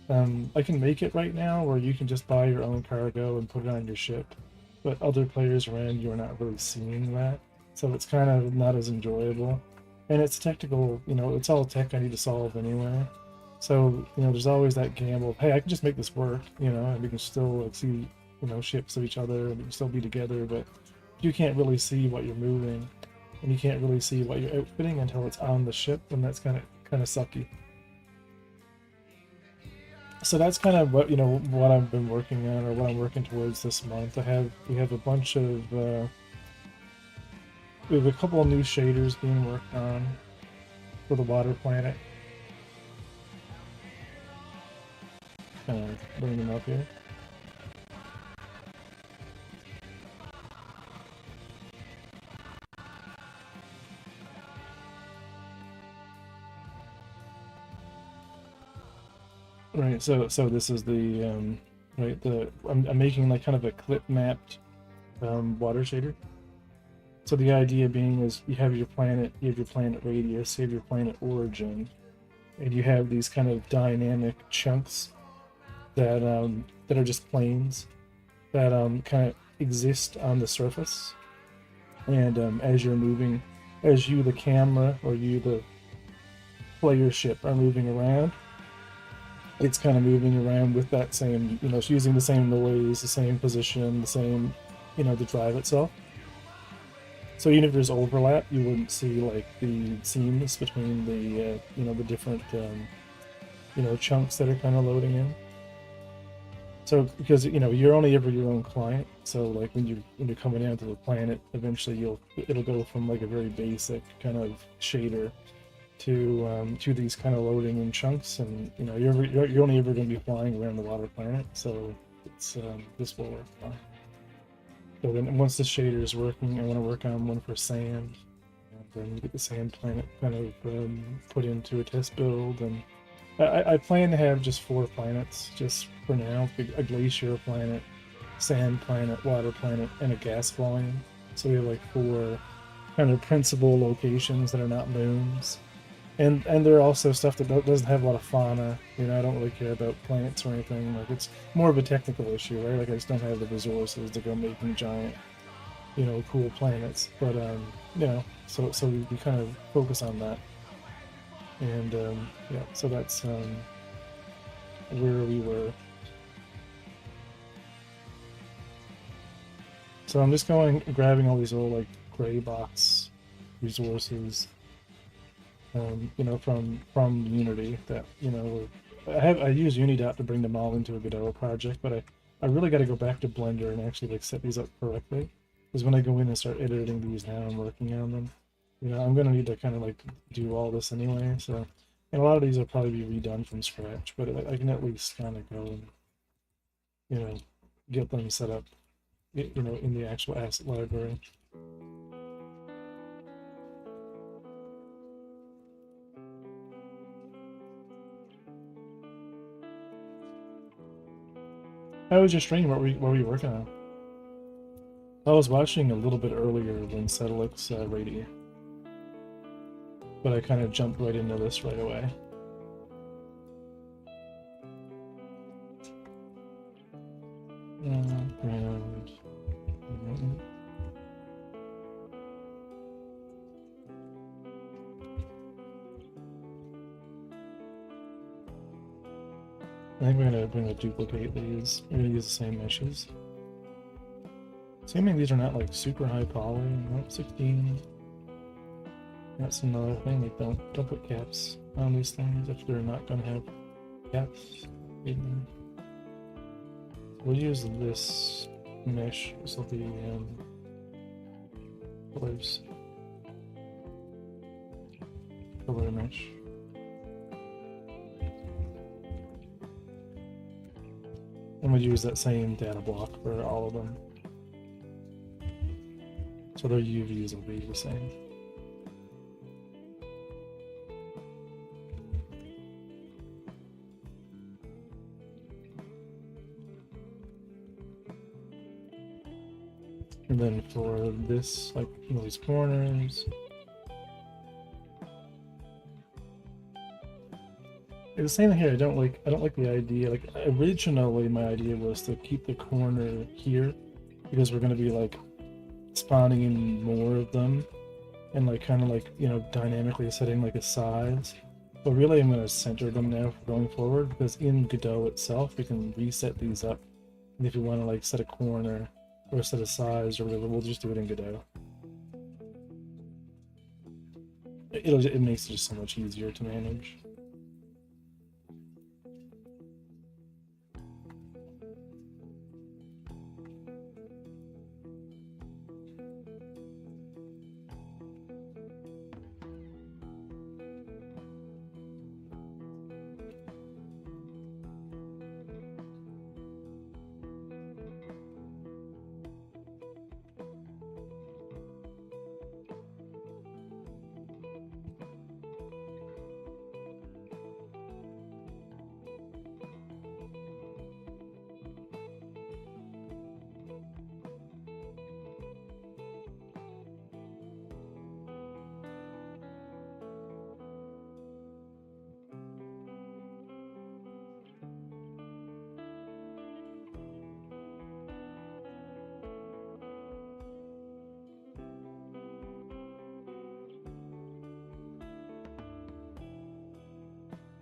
I can make it right now where you can just buy your own cargo and put it on your ship, but other players around you are not really seeing that, so it's kind of not as enjoyable. And it's technical, it's all tech I need to solve anyway. So, there's always that gamble of, hey, I can just make this work, and we can still like see, ships of each other, and we can still be together, but you can't really see what you're moving, and you can't really see what you're outfitting until it's on the ship, and that's kind of sucky. So that's kind of what what I've been working on, or what I'm working towards this month. We have a bunch of we have a couple of new shaders being worked on for the water planet. Bring them up here. Right, so this is the right, I'm making like kind of a clip mapped water shader. So the idea being is you have your planet radius, you have your planet origin, and you have these kind of dynamic chunks that that are just planes that kind of exist on the surface. And as you're moving, as you the camera or you the player ship are moving around, it's kind of moving around with that same, it's using the same noise, the same position, the same, the drive itself. So even if there's overlap, you wouldn't see like the seams between the, the different, chunks that are kind of loading in. So because you're only ever your own client, so like when you're coming down to the planet, eventually it'll go from like a very basic kind of shader to these kind of loading in chunks, and you're only ever going to be flying around the water planet, so it's this will work fine. So then once the shader is working, I want to work on one for sand, and then get the sand planet kind of put into a test build. And I plan to have just 4 planets just for now: a glacier planet, sand planet, water planet, and a gas volume. So we have like 4 kind of principal locations that are not moons. And there are also stuff that doesn't have a lot of fauna. I don't really care about plants or anything. Like, it's more of a technical issue, right? Like, I just don't have the resources to go making giant, cool planets. But so we kind of focus on that. And yeah, so that's where we were. So I'm just grabbing all these old like gray box resources. From Unity that, I use Unidot to bring them all into a Godot project, but I really got to go back to Blender and actually like set these up correctly, because when I go in and start editing these now and working on them, I'm going to need to kind of like do all this anyway. So, and a lot of these will probably be redone from scratch, but I can at least kind of go and, get them set up, in the actual asset library. How was your stream? What were you working on? I was watching a little bit earlier than Sedalix Radio, but I kind of jumped right into this right away. And I think we're gonna duplicate these. We're gonna use the same meshes. Assuming these are not like super high poly. Nope, 16. That's another thing. Like, don't put caps on these things if they're not gonna have caps in them. We'll use this mesh. This will be color mesh. And we'll use that same data block for all of them. So their UVs will be the same. And then for this, like, these corners, the same here. I don't like the idea. Like, originally my idea was to keep the corner here because we're going to be like spawning in more of them and like kind of like dynamically setting like a size. But really I'm going to center them now going forward, because in Godot itself we can reset these up, and if you want to like set a corner or set a size or whatever, we'll just do it in Godot. It makes it just so much easier to manage.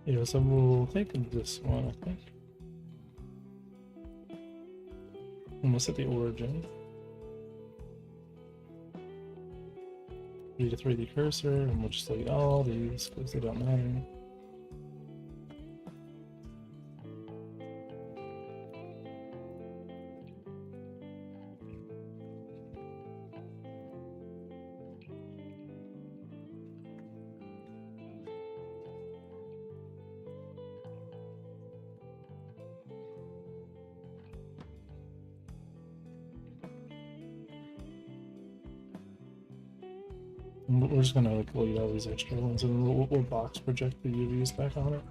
Yeah, so we'll take this one, I think. And we'll set the origin. Read a 3D cursor, and we'll just delete all these because they don't matter. We're just gonna like delete all these extra ones and we'll box project the UVs back on it.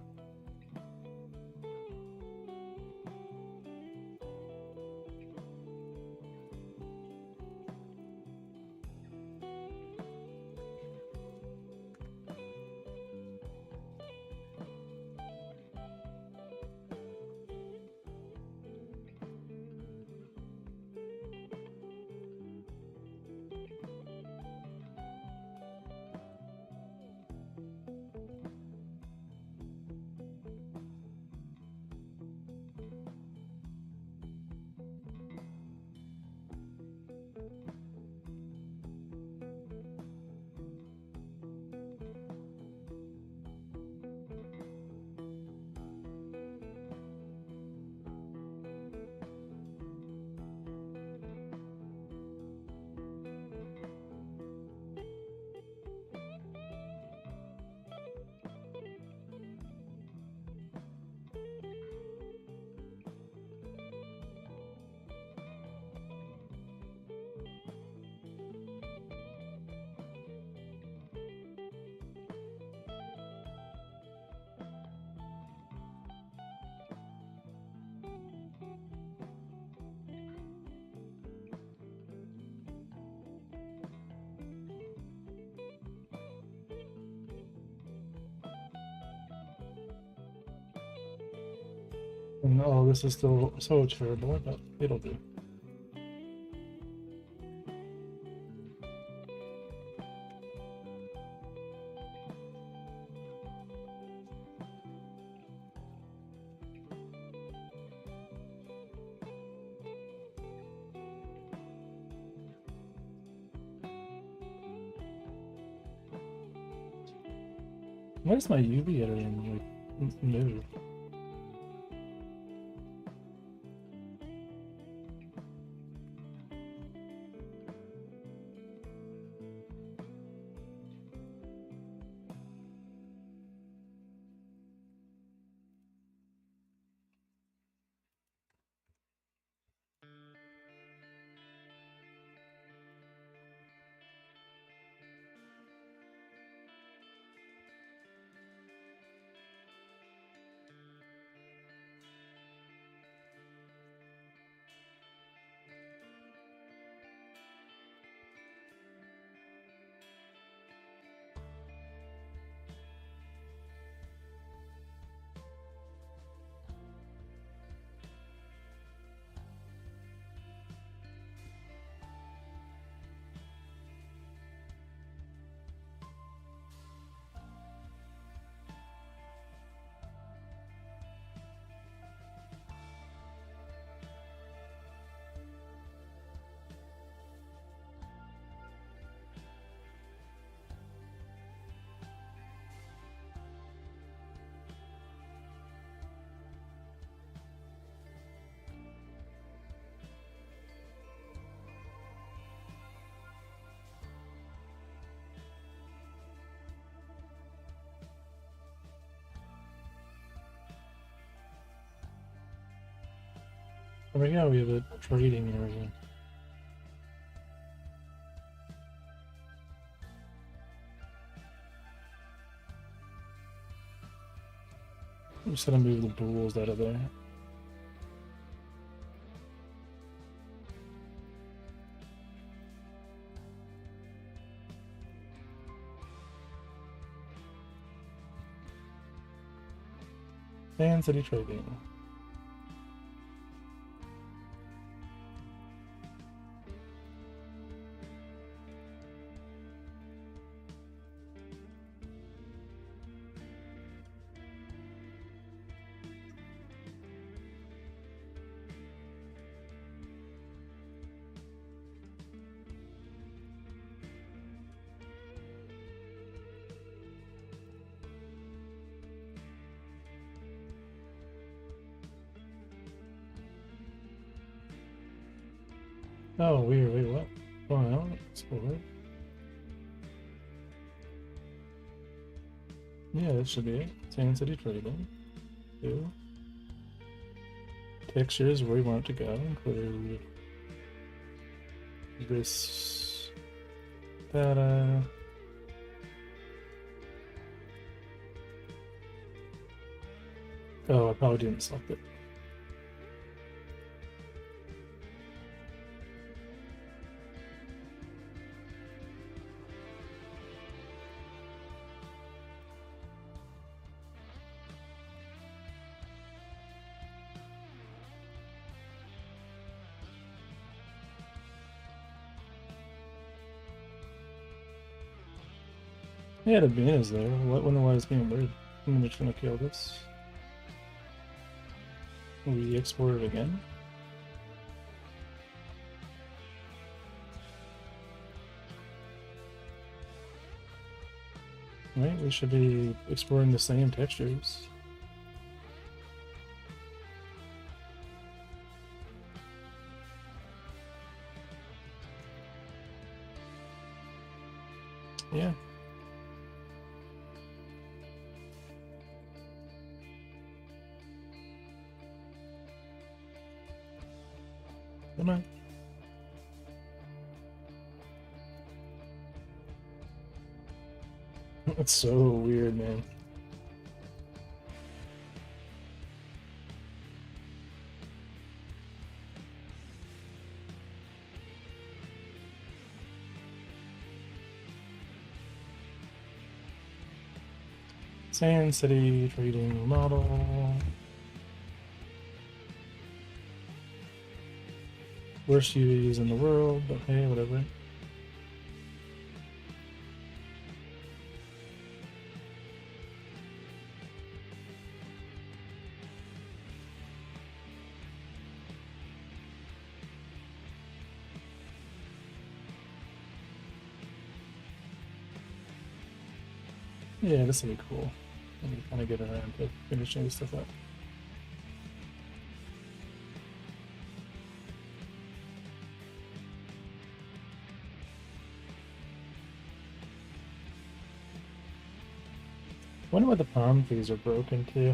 And oh, this is still so terrible, but it'll do. Why is my UV editing like new? Oh my god, we have a trading area. I'm just gonna move the bulls out of there. And city trading. Oh, weird. Wait, what? Going out? Explore. Yeah, that should be it. Sand City Trading. 2. Textures where we want it to go. Include this data. Oh, I probably didn't select it. Yeah, the bean is there. What? Wonder why it's being weird. I'm just gonna kill this. We export it again. Right, we should be exploring the same textures. Yeah. Come on. It's so weird, man. Sand City trading model. Worst UVs in the world, but hey, whatever. Yeah, this will be cool. Let me kind of get around to finishing this stuff up. I wonder why the palm trees are broken too.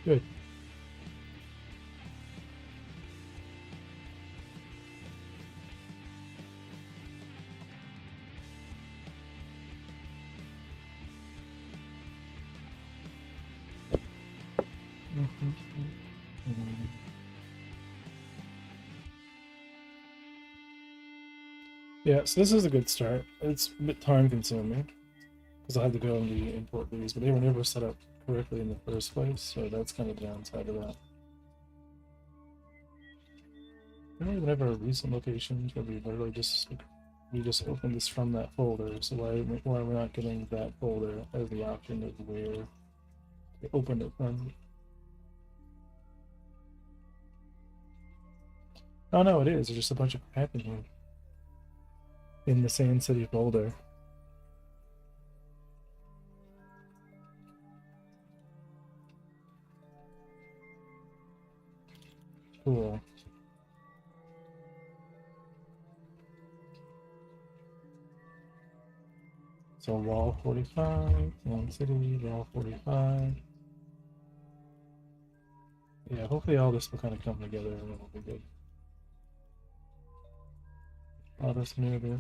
Good. Yeah, so this is a good start. It's a bit time consuming because I had to go and import these, but they were never set up correctly in the first place, so that's kind of the downside of that. I don't even have our recent locations where we literally just opened this from that folder. So why are we not getting that folder as the option of where we opened it from? Oh no, it is. There's just a bunch of crap in here in the Sand City folder. Cool. So wall 45, Sand City, wall 45. Yeah, hopefully all this will kind of come together and it'll be good. Auto smoother.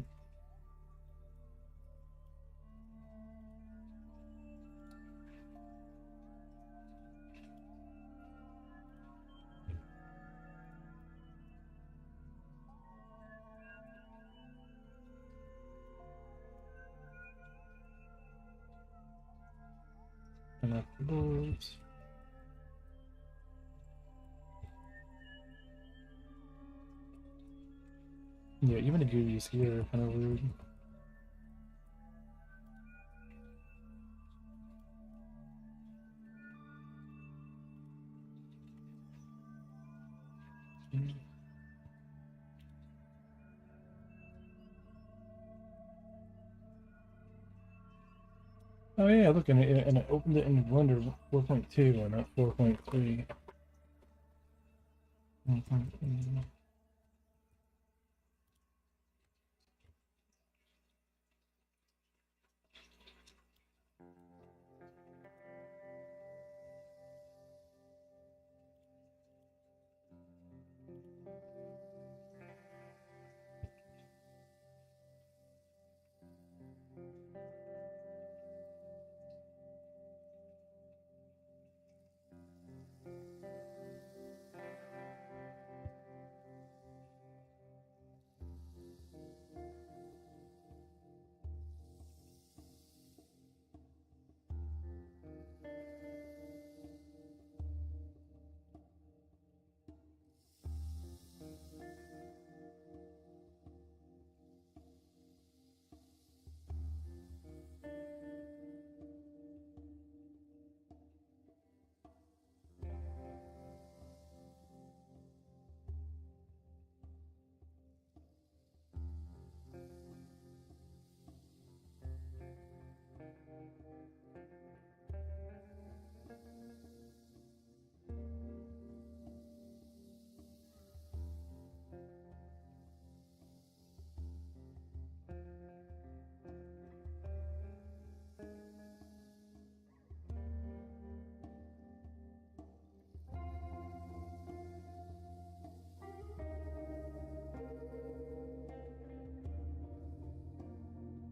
Enough boards. Yeah, even the GUIs here are kind of rude. Oh yeah, look, and I opened it in Blender 4.2 and not 4.3.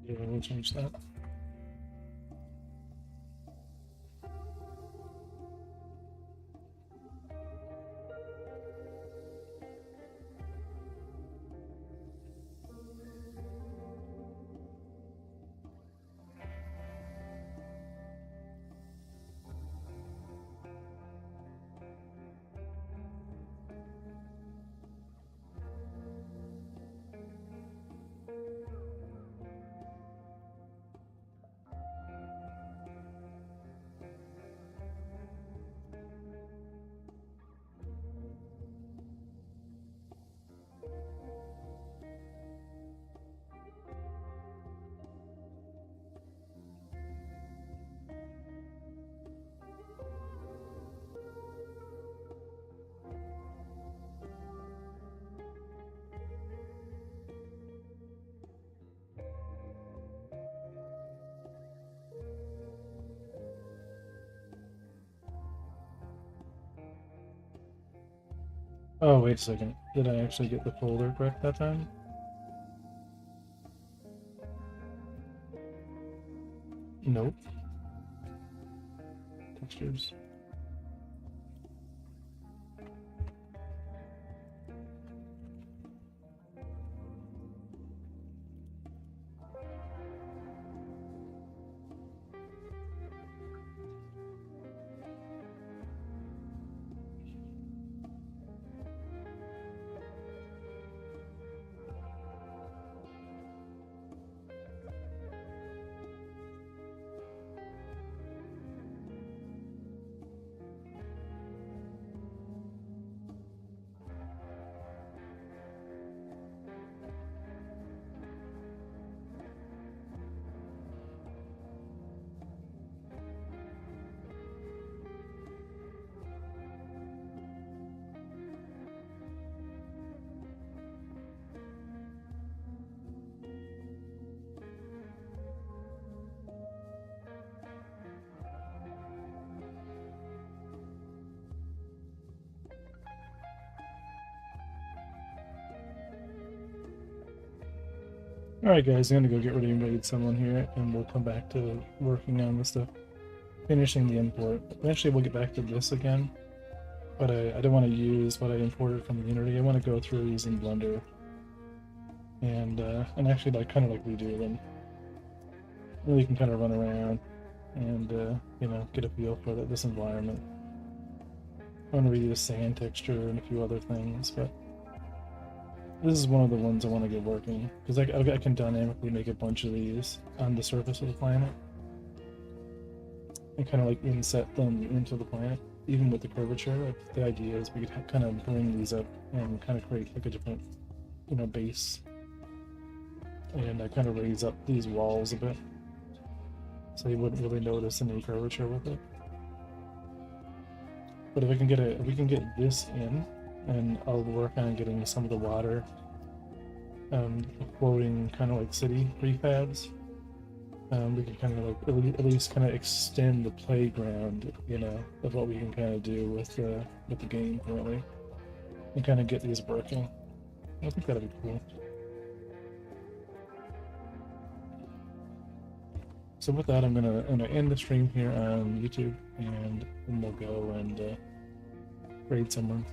Yeah, we'll change that. Oh, wait a second. Did I actually get the folder correct that time? Nope. Textures. Alright guys, I'm gonna go get ready and raid someone here, and we'll come back to working on the stuff. Finishing the import. Eventually we'll get back to this again, but I don't want to use what I imported from Unity. I want to go through these in Blender and actually like kind of like redo them. Really can kind of run around and you know, get a feel for this environment. I want to redo the sand texture and a few other things, but this is one of the ones I want to get working, because I can dynamically make a bunch of these on the surface of the planet and kind of like inset them into the planet, even with the curvature. Like, the idea is we could kind of bring these up and kind of create like a different, you know, base, and kind of raise up these walls a bit. so you wouldn't really notice any curvature with it. But if we can get this in, and I'll work on getting some of the water floating kind of like city prefabs. We can kind of like at least kind of extend the playground, you know, of what we can kind of do with the game currently, and kind of get these working. I think that'd be cool. So with that, I'm gonna end the stream here on YouTube, and then we'll go and raid someone.